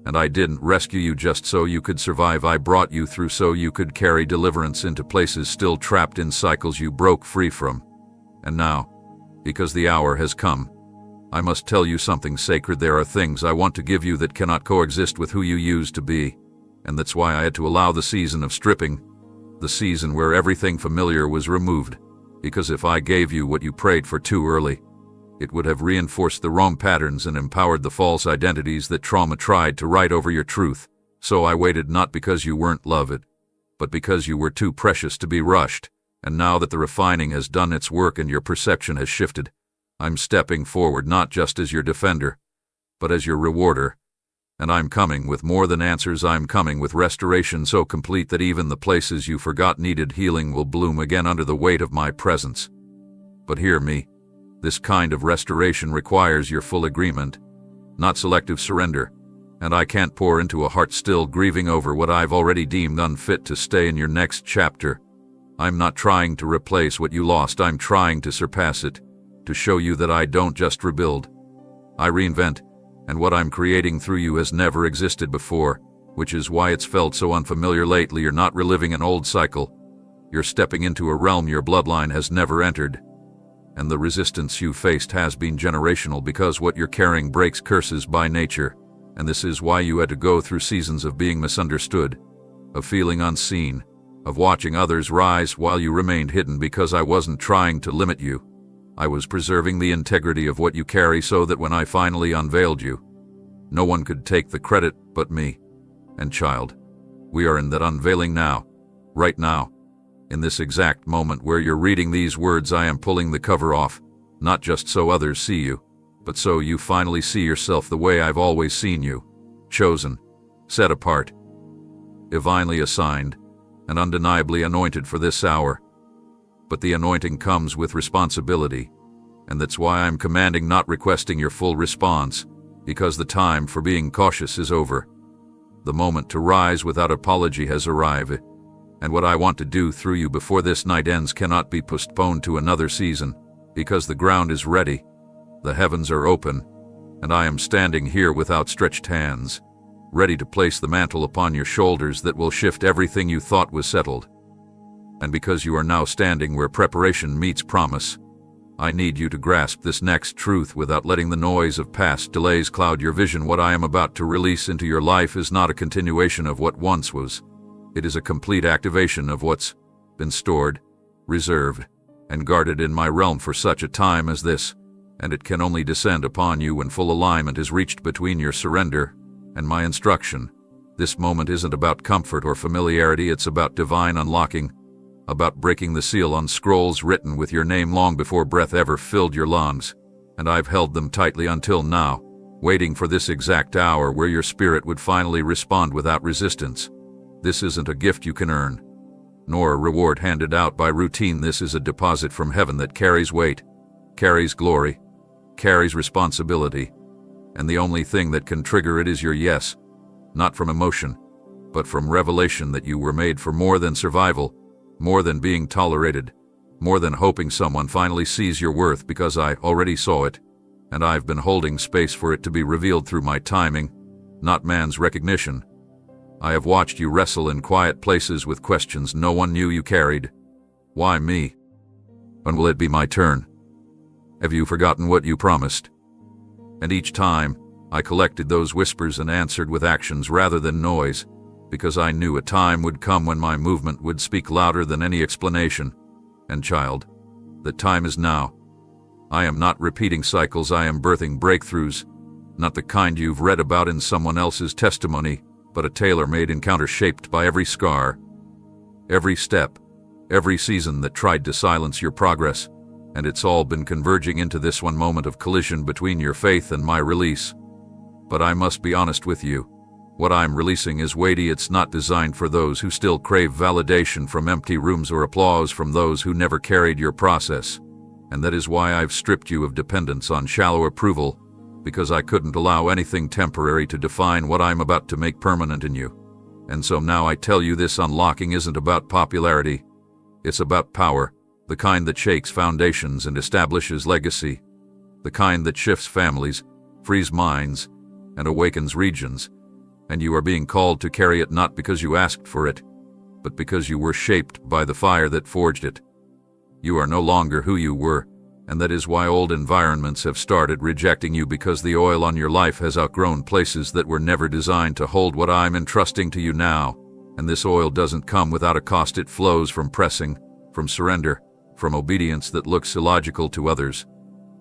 A: and I didn't rescue you just so you could survive. I brought you through so you could carry deliverance into places still trapped in cycles you broke free from. And now, because the hour has come, I must tell you something sacred. There are things I want to give you that cannot coexist with who you used to be, and that's why I had to allow the season of stripping, the season where everything familiar was removed, because if I gave you what you prayed for too early, it would have reinforced the wrong patterns and empowered the false identities that trauma tried to write over your truth. So I waited, not because you weren't loved, but because you were too precious to be rushed. And now that the refining has done its work and your perception has shifted, I'm stepping forward not just as your defender, but as your rewarder. And I'm coming with more than answers. I'm coming with restoration so complete that even the places you forgot needed healing will bloom again under the weight of my presence. But hear me, this kind of restoration requires your full agreement, not selective surrender, and I can't pour into a heart still grieving over what I've already deemed unfit to stay in your next chapter. I'm not trying to replace what you lost, I'm trying to surpass it, to show you that I don't just rebuild, I reinvent. And what I'm creating through you has never existed before, which is why it's felt so unfamiliar lately. You're not reliving an old cycle. You're stepping into a realm your bloodline has never entered. And the resistance you faced has been generational, because what you're carrying breaks curses by nature. And this is why you had to go through seasons of being misunderstood, of feeling unseen, of watching others rise while you remained hidden, because I wasn't trying to limit you. I was preserving the integrity of what you carry so that when I finally unveiled you, no one could take the credit but me. And child, we are in that unveiling now, right now. In this exact moment where you're reading these words, I am pulling the cover off, not just so others see you, but so you finally see yourself the way I've always seen you. chosen, set apart, divinely assigned, and undeniably anointed for this hour. But the anointing comes with responsibility, and that's why I'm commanding, not requesting your full response, because the time for being cautious is over. The moment to rise without apology has arrived, and what I want to do through you before this night ends cannot be postponed to another season, because the ground is ready, the heavens are open, and I am standing here with outstretched hands, ready to place the mantle upon your shoulders that will shift everything you thought was settled. And because you are now standing where preparation meets promise, I need you to grasp this next truth without letting the noise of past delays cloud your vision. What I am about to release into your life is not a continuation of what once was. It is a complete activation of what's been stored, reserved, and guarded in my realm for such a time as this, and it can only descend upon you when full alignment is reached between your surrender and my instruction. This moment isn't about comfort or familiarity, it's about divine unlocking, about breaking the seal on scrolls written with your name long before breath ever filled your lungs, and I've held them tightly until now, waiting for this exact hour where your spirit would finally respond without resistance. This isn't a gift you can earn, nor a reward handed out by routine. This is a deposit from heaven that carries weight, carries glory, carries responsibility, and the only thing that can trigger it is your yes, not from emotion, but from revelation that you were made for more than survival, more than being tolerated, more than hoping someone finally sees your worth, because I already saw it, and I've been holding space for it to be revealed through my timing, not man's recognition. I have watched you wrestle in quiet places with questions no one knew you carried. Why me? When will it be my turn? Have you forgotten what you promised? And each time, I collected those whispers and answered with actions rather than noise, because I knew a time would come when my movement would speak louder than any explanation. And child, the time is now. I am not repeating cycles, I am birthing breakthroughs, not the kind you've read about in someone else's testimony, but a tailor-made encounter shaped by every scar, every step, every season that tried to silence your progress, and it's all been converging into this one moment of collision between your faith and my release. But I must be honest with you. What I'm releasing is weighty. It's not designed for those who still crave validation from empty rooms or applause from those who never carried your process. And that is why I've stripped you of dependence on shallow approval, because I couldn't allow anything temporary to define what I'm about to make permanent in you. And so now I tell you, this unlocking isn't about popularity. It's about power, the kind that shakes foundations and establishes legacy, the kind that shifts families, frees minds, and awakens regions. And you are being called to carry it not because you asked for it, but because you were shaped by the fire that forged it. You are no longer who you were, and that is why old environments have started rejecting you, because the oil on your life has outgrown places that were never designed to hold what I'm entrusting to you now. And this oil doesn't come without a cost. It flows from pressing, from surrender, from obedience that looks illogical to others,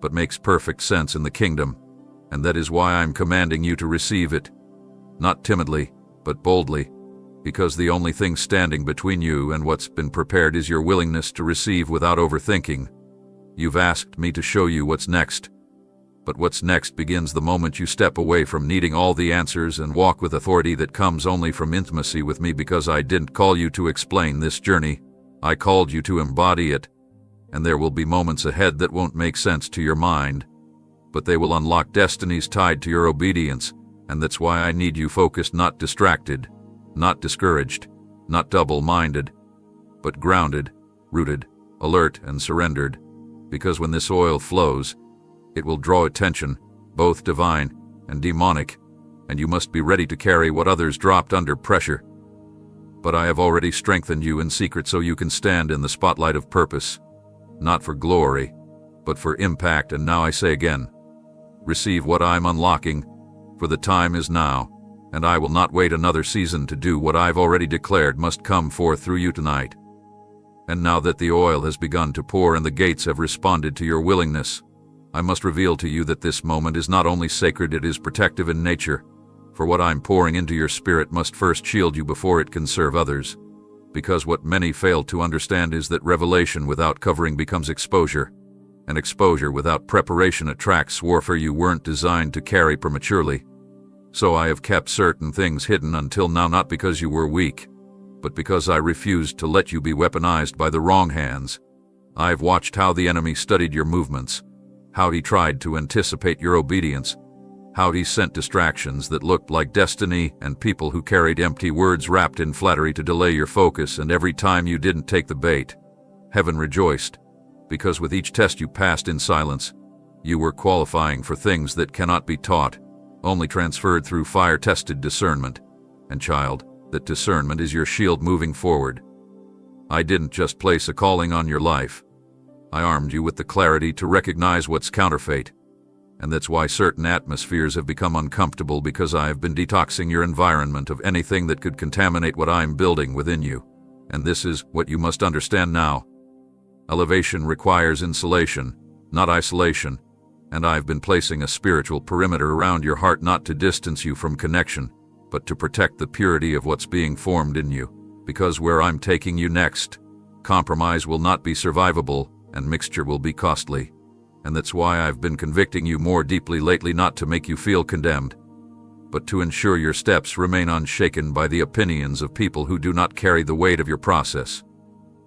A: but makes perfect sense in the kingdom. And that is why I'm commanding you to receive it. Not timidly, but boldly, because the only thing standing between you and what's been prepared is your willingness to receive without overthinking. You've asked me to show you what's next, but what's next begins the moment you step away from needing all the answers and walk with authority that comes only from intimacy with me, because I didn't call you to explain this journey, I called you to embody it. And there will be moments ahead that won't make sense to your mind, but they will unlock destinies tied to your obedience. And that's why I need you focused, not distracted, not discouraged, not double-minded, but grounded, rooted, alert, and surrendered. Because when this oil flows, it will draw attention, both divine and demonic, and you must be ready to carry what others dropped under pressure. But I have already strengthened you in secret so you can stand in the spotlight of purpose, not for glory, but for impact. And now I say again, receive what I'm unlocking, for the time is now, and I will not wait another season to do what I've already declared must come forth through you tonight. And now that the oil has begun to pour and the gates have responded to your willingness, I must reveal to you that this moment is not only sacred, it is protective in nature. For what I'm pouring into your spirit must first shield you before it can serve others. Because what many fail to understand is that revelation without covering becomes exposure, and exposure without preparation attracts warfare you weren't designed to carry prematurely. So I have kept certain things hidden until now, not because you were weak, but because I refused to let you be weaponized by the wrong hands. I've watched how the enemy studied your movements, how he tried to anticipate your obedience, how he sent distractions that looked like destiny and people who carried empty words wrapped in flattery to delay your focus, and every time you didn't take the bait, heaven rejoiced, because with each test you passed in silence, you were qualifying for things that cannot be taught, only transferred through fire-tested discernment. And child, that discernment is your shield moving forward. I didn't just place a calling on your life. I armed you with the clarity to recognize what's counterfeit. And that's why certain atmospheres have become uncomfortable, because I have been detoxing your environment of anything that could contaminate what I'm building within you. And this is what you must understand now. Elevation requires insulation, not isolation. And I've been placing a spiritual perimeter around your heart, not to distance you from connection, but to protect the purity of what's being formed in you. Because where I'm taking you next, compromise will not be survivable and mixture will be costly. And that's why I've been convicting you more deeply lately, not to make you feel condemned, but to ensure your steps remain unshaken by the opinions of people who do not carry the weight of your process.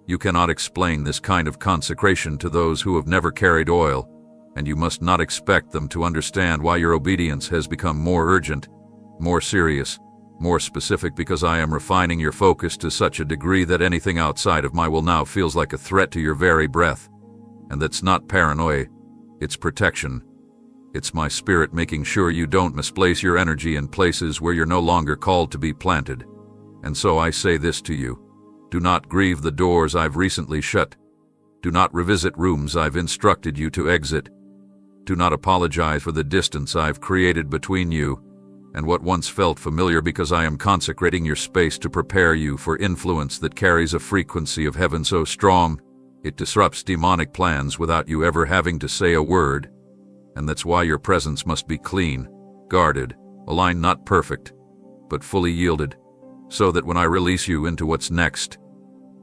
A: You cannot explain this kind of consecration to those who have never carried oil, and you must not expect them to understand why your obedience has become more urgent, more serious, more specific, because I am refining your focus to such a degree that anything outside of my will now feels like a threat to your very breath. And that's not paranoia, it's protection. It's my spirit making sure you don't misplace your energy in places where you're no longer called to be planted. And so I say this to you: do not grieve the doors I've recently shut. Do not revisit rooms I've instructed you to exit. Do not apologize for the distance I've created between you and what once felt familiar, because I am consecrating your space to prepare you for influence that carries a frequency of heaven so strong it disrupts demonic plans without you ever having to say a word. And that's why your presence must be clean, guarded, aligned, not perfect, but fully yielded, so that when I release you into what's next,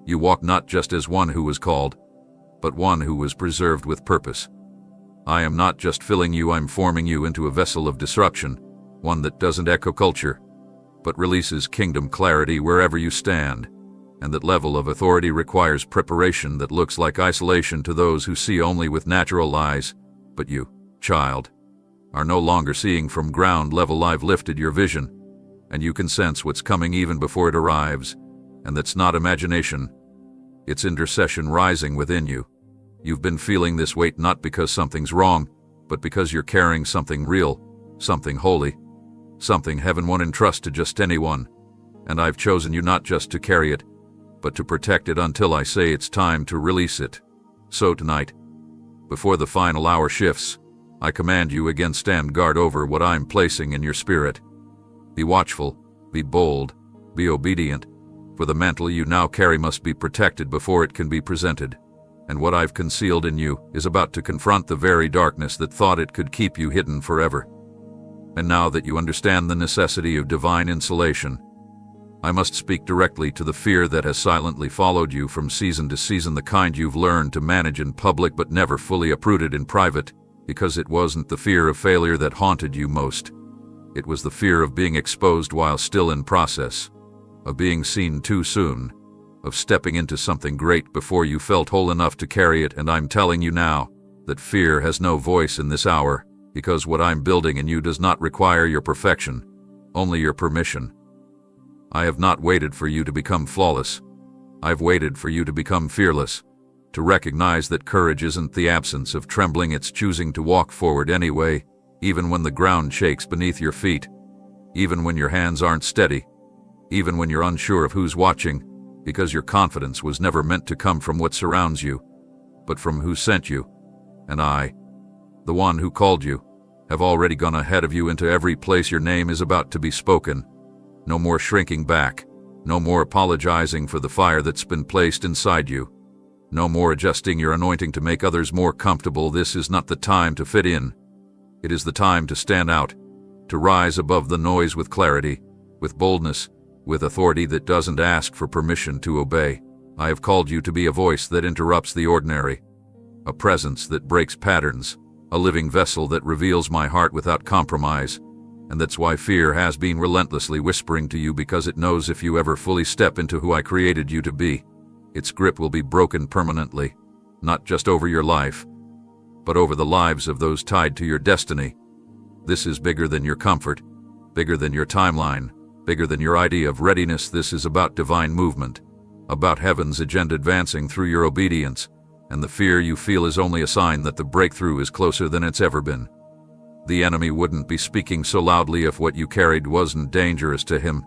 A: you walk not just as one who was called, but one who was preserved with purpose. I am not just filling you, I'm forming you into a vessel of disruption, one that doesn't echo culture, but releases kingdom clarity wherever you stand. And that level of authority requires preparation that looks like isolation to those who see only with natural eyes. But you, child, are no longer seeing from ground level. I've lifted your vision, and you can sense what's coming even before it arrives. And that's not imagination. It's intercession rising within you. You've been feeling this weight not because something's wrong, but because you're carrying something real, something holy, something heaven won't entrust to just anyone. And I've chosen you not just to carry it, but to protect it until I say it's time to release it. So tonight, before the final hour shifts, I command you again, stand guard over what I'm placing in your spirit. Be watchful, be bold, be obedient, for the mantle you now carry must be protected before it can be presented. And what I've concealed in you is about to confront the very darkness that thought it could keep you hidden forever. And now that you understand the necessity of divine insulation, I must speak directly to the fear that has silently followed you from season to season, the kind you've learned to manage in public but never fully uprooted in private, because it wasn't the fear of failure that haunted you most. It was the fear of being exposed while still in process, of being seen too soon, of stepping into something great before you felt whole enough to carry it. And I'm telling you now that fear has no voice in this hour, because what I'm building in you does not require your perfection, only your permission. I have not waited for you to become flawless. I've waited for you to become fearless, to recognize that courage isn't the absence of trembling, it's choosing to walk forward anyway, even when the ground shakes beneath your feet, even when your hands aren't steady, even when you're unsure of who's watching, because your confidence was never meant to come from what surrounds you, but from who sent you. And I, the one who called you, have already gone ahead of you into every place your name is about to be spoken. No more shrinking back, no more apologizing for the fire that's been placed inside you, no more adjusting your anointing to make others more comfortable. This is not the time to fit in. It is the time to stand out, to rise above the noise with clarity, with boldness, with authority that doesn't ask for permission to obey. I have called you to be a voice that interrupts the ordinary, a presence that breaks patterns, a living vessel that reveals my heart without compromise. And that's why fear has been relentlessly whispering to you, because it knows if you ever fully step into who I created you to be, its grip will be broken permanently, not just over your life, but over the lives of those tied to your destiny. This is bigger than your comfort, bigger than your timeline, bigger than your idea of readiness. This is about divine movement, about heaven's agenda advancing through your obedience, and the fear you feel is only a sign that the breakthrough is closer than it's ever been. The enemy wouldn't be speaking so loudly if what you carried wasn't dangerous to him,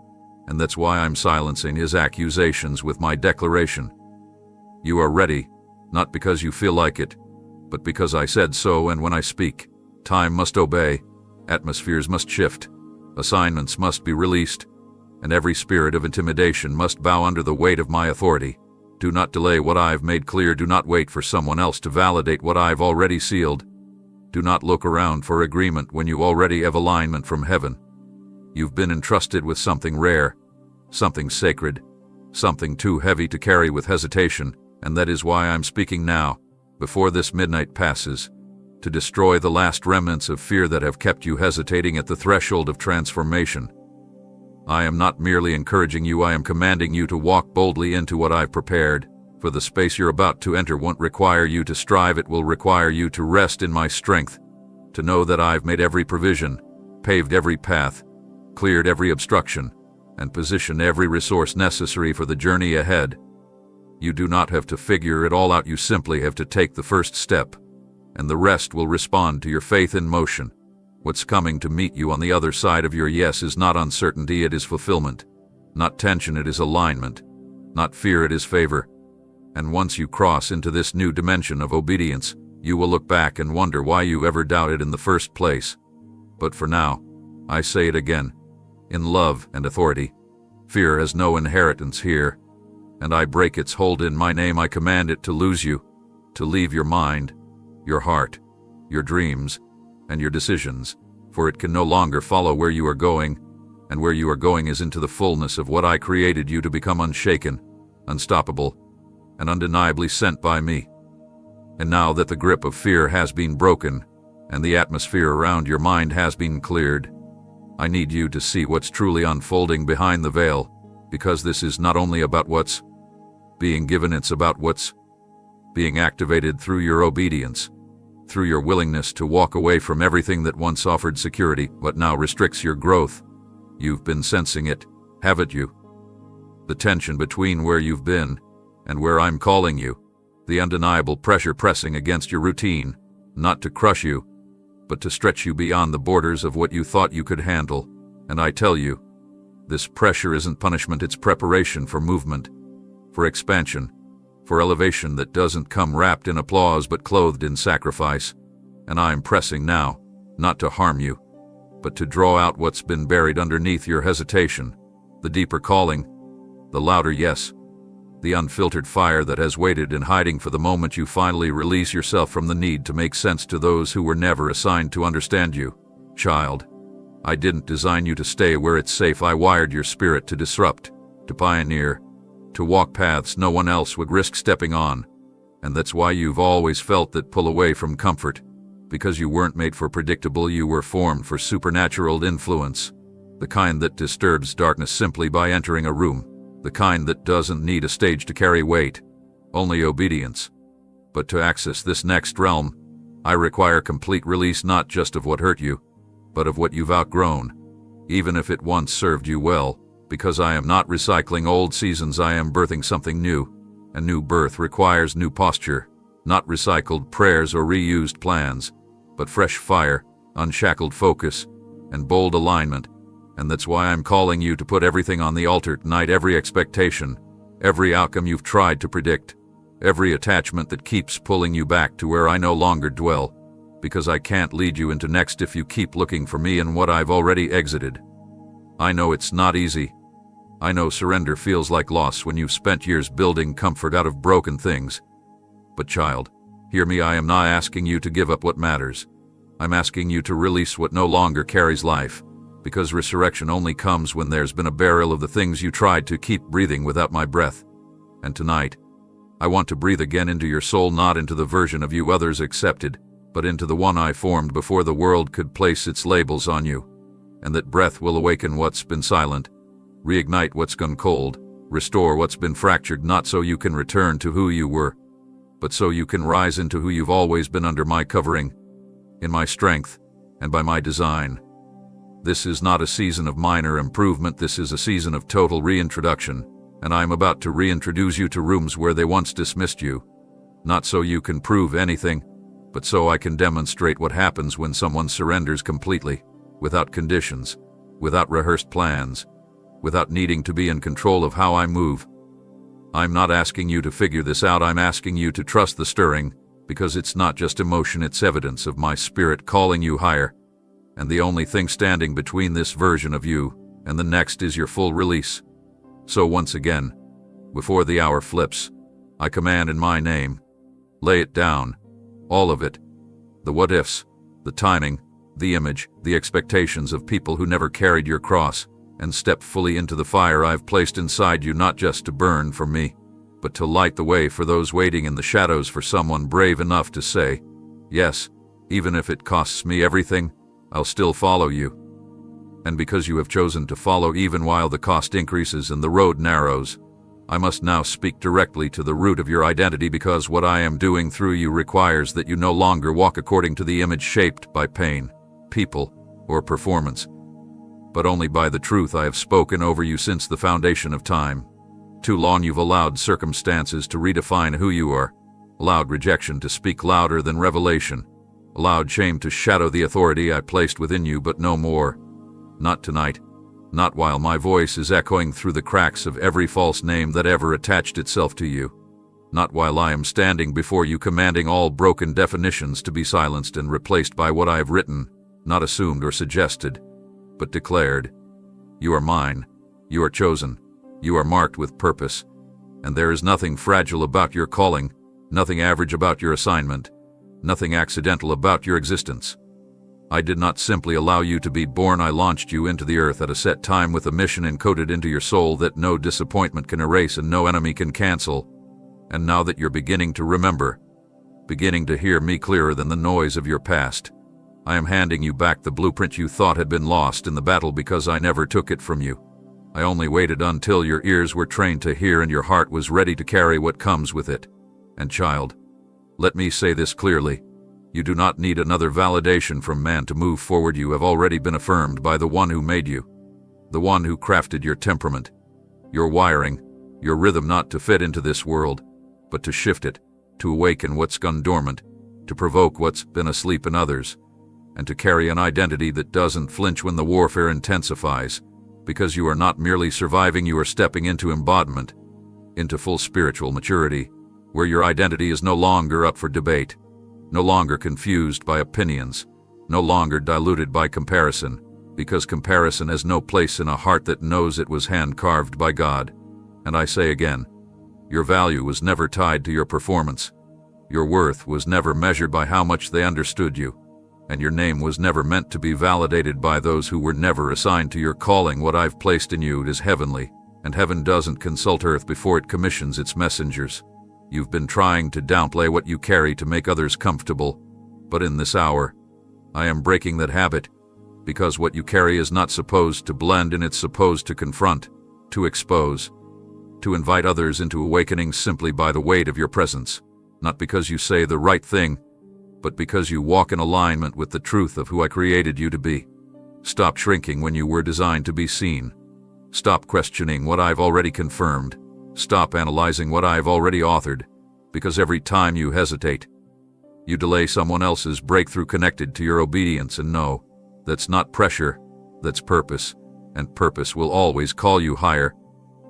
A: and that's why I'm silencing his accusations with my declaration. You are ready, not because you feel like it, but because I said so. And when I speak, time must obey, atmospheres must shift, assignments must be released, and every spirit of intimidation must bow under the weight of my authority. Do not delay what I've made clear. Do not wait for someone else to validate what I've already sealed. Do not look around for agreement when you already have alignment from heaven. You've been entrusted with something rare, something sacred, something too heavy to carry with hesitation, and that is why I'm speaking now, before this midnight passes, to destroy the last remnants of fear that have kept you hesitating at the threshold of transformation. I am not merely encouraging you, I am commanding you to walk boldly into what I've prepared. For the space you're about to enter won't require you to strive, it will require you to rest in my strength, to know that I've made every provision, paved every path, cleared every obstruction, and positioned every resource necessary for the journey ahead. You do not have to figure it all out, you simply have to take the first step, and the rest will respond to your faith in motion. What's coming to meet you on the other side of your yes is not uncertainty, it is fulfillment. Not tension, it is alignment. Not fear, it is favor. And once you cross into this new dimension of obedience, you will look back and wonder why you ever doubted in the first place. But for now, I say it again, in love and authority, fear has no inheritance here, and I break its hold in my name. I command it to lose you, to leave your mind, your heart, your dreams, and your decisions, for it can no longer follow where you are going, and where you are going is into the fullness of what I created you to become: unshaken, unstoppable, and undeniably sent by me. And now that the grip of fear has been broken, and the atmosphere around your mind has been cleared, I need you to see what's truly unfolding behind the veil, because this is not only about what's being given, it's about what's being activated through your obedience, through your willingness to walk away from everything that once offered security but now restricts your growth. You've been sensing it, haven't you? The tension between where you've been and where I'm calling you, the undeniable pressure pressing against your routine, not to crush you, but to stretch you beyond the borders of what you thought you could handle. And I tell you, this pressure isn't punishment, it's preparation for movement, for expansion, for elevation that doesn't come wrapped in applause but clothed in sacrifice. And I'm pressing now, not to harm you, but to draw out what's been buried underneath your hesitation, the deeper calling, the louder yes, the unfiltered fire that has waited in hiding for the moment you finally release yourself from the need to make sense to those who were never assigned to understand you. Child, I didn't design you to stay where it's safe. I wired your spirit to disrupt, to pioneer, to walk paths no one else would risk stepping on. And that's why you've always felt that pull away from comfort, because you weren't made for predictable, you were formed for supernatural influence, the kind that disturbs darkness simply by entering a room. The kind that doesn't need a stage to carry weight, only obedience. But to access this next realm, I require complete release, not just of what hurt you, but of what you've outgrown, even if it once served you well, because I am not recycling old seasons, I am birthing something new. A new birth requires new posture, not recycled prayers or reused plans, but fresh fire, unshackled focus, and bold alignment. And that's why I'm calling you to put everything on the altar tonight, every expectation, every outcome you've tried to predict, every attachment that keeps pulling you back to where I no longer dwell, because I can't lead you into next if you keep looking for me in what I've already exited. I know it's not easy. I know surrender feels like loss when you've spent years building comfort out of broken things. But child, hear me, I am not asking you to give up what matters. I'm asking you to release what no longer carries life. Because resurrection only comes when there's been a burial of the things you tried to keep breathing without my breath. And tonight, I want to breathe again into your soul, not into the version of you others accepted, but into the one I formed before the world could place its labels on you. and that breath will awaken what's been silent, reignite what's gone cold, restore what's been fractured, not so you can return to who you were, but so you can rise into who you've always been under my covering, in my strength, and by my design. This is not a season of minor improvement, this is a season of total reintroduction, and I am about to reintroduce you to rooms where they once dismissed you, not so you can prove anything, but so I can demonstrate what happens when someone surrenders completely, without conditions, without rehearsed plans, without needing to be in control of how I move. I'm not asking you to figure this out, I'm asking you to trust the stirring, because it's not just emotion, it's evidence of my spirit calling you higher, and the only thing standing between this version of you and the next is your full release. So once again, before the hour flips, I command in my name, lay it down, all of it, the what-ifs, the timing, the image, the expectations of people who never carried your cross, and step fully into the fire I've placed inside you, not just to burn for me, but to light the way for those waiting in the shadows, for someone brave enough to say, yes, even if it costs me everything, I'll still follow you. And because you have chosen to follow even while the cost increases and the road narrows, I must now speak directly to the root of your identity, because what I am doing through you requires that you no longer walk according to the image shaped by pain, people, or performance, but only by the truth I have spoken over you since the foundation of time. Too long you've allowed circumstances to redefine who you are, allowed rejection to speak louder than revelation, allowed shame to shadow the authority I placed within you, but no more. Not tonight, not while my voice is echoing through the cracks of every false name that ever attached itself to you, not while I am standing before you commanding all broken definitions to be silenced and replaced by what I have written, not assumed or suggested, but declared. You are mine, you are chosen, you are marked with purpose, and there is nothing fragile about your calling, nothing average about your assignment, nothing accidental about your existence. I did not simply allow you to be born, I launched you into the earth at a set time with a mission encoded into your soul that no disappointment can erase and no enemy can cancel. And now that you're beginning to remember, beginning to hear me clearer than the noise of your past, I am handing you back the blueprint you thought had been lost in the battle, because I never took it from you. I only waited until your ears were trained to hear and your heart was ready to carry what comes with it. And child, let me say this clearly. You do not need another validation from man to move forward. You have already been affirmed by the one who made you, the one who crafted your temperament, your wiring, your rhythm, not to fit into this world, but to shift it, to awaken what's gone dormant, to provoke what's been asleep in others, and to carry an identity that doesn't flinch when the warfare intensifies, because you are not merely surviving, you are stepping into embodiment, into full spiritual maturity, where your identity is no longer up for debate, no longer confused by opinions, no longer diluted by comparison, because comparison has no place in a heart that knows it was hand-carved by God. And I say again, your value was never tied to your performance. Your worth was never measured by how much they understood you, and your name was never meant to be validated by those who were never assigned to your calling. What I've placed in you is heavenly, and heaven doesn't consult earth before it commissions its messengers. You've been trying to downplay what you carry to make others comfortable, but in this hour, I am breaking that habit, because what you carry is not supposed to blend in, it's supposed to confront, to expose, to invite others into awakening simply by the weight of your presence, not because you say the right thing, but because you walk in alignment with the truth of who I created you to be. Stop shrinking when you were designed to be seen. Stop questioning what I've already confirmed. Stop analyzing what I've already authored, because every time you hesitate, you delay someone else's breakthrough connected to your obedience. And no, that's not pressure, that's purpose, and purpose will always call you higher,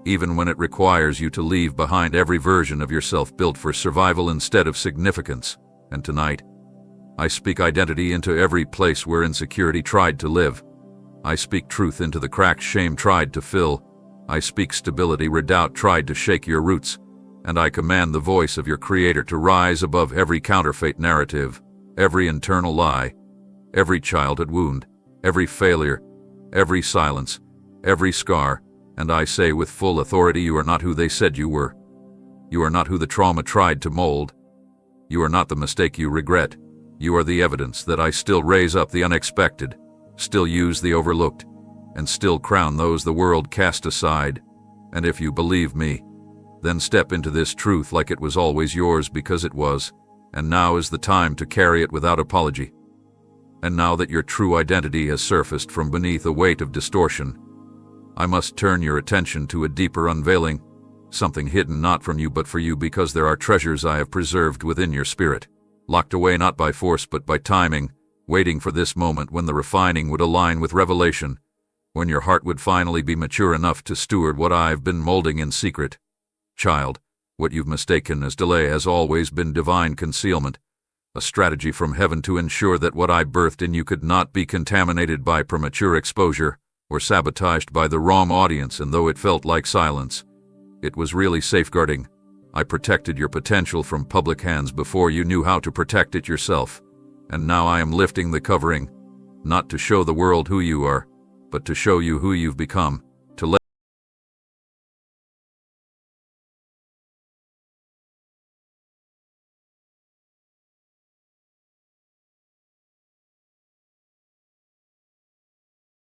A: even when it requires you to leave behind every version of yourself built for survival instead of significance. And tonight, I speak identity into every place where insecurity tried to live. I speak truth into the cracks shame tried to fill. I speak stability where doubt tried to shake your roots, and I command the voice of your Creator to rise above every counterfeit narrative, every internal lie, every childhood wound, every failure, every silence, every scar. And I say with full authority, you are not who they said you were. You are not who the trauma tried to mold. You are not the mistake you regret. You are the evidence that I still raise up the unexpected, still use the overlooked, and still crown those the world cast aside. And if you believe me, then step into this truth like it was always yours, because it was, and now is the time to carry it without apology. And now that your true identity has surfaced from beneath a weight of distortion, I must turn your attention to a deeper unveiling, something hidden not from you but for you, because there are treasures I have preserved within your spirit, locked away not by force but by timing, waiting for this moment when the refining would align with revelation, when your heart would finally be mature enough to steward what I've been molding in secret. Child, what you've mistaken as delay has always been divine concealment, a strategy from heaven to ensure that what I birthed in you could not be contaminated by premature exposure or sabotaged by the wrong audience. And though it felt like silence, it was really safeguarding. I protected your potential from public hands before you knew how to protect it yourself. And now I am lifting the covering, not to show the world who you are, but to show you who you've become.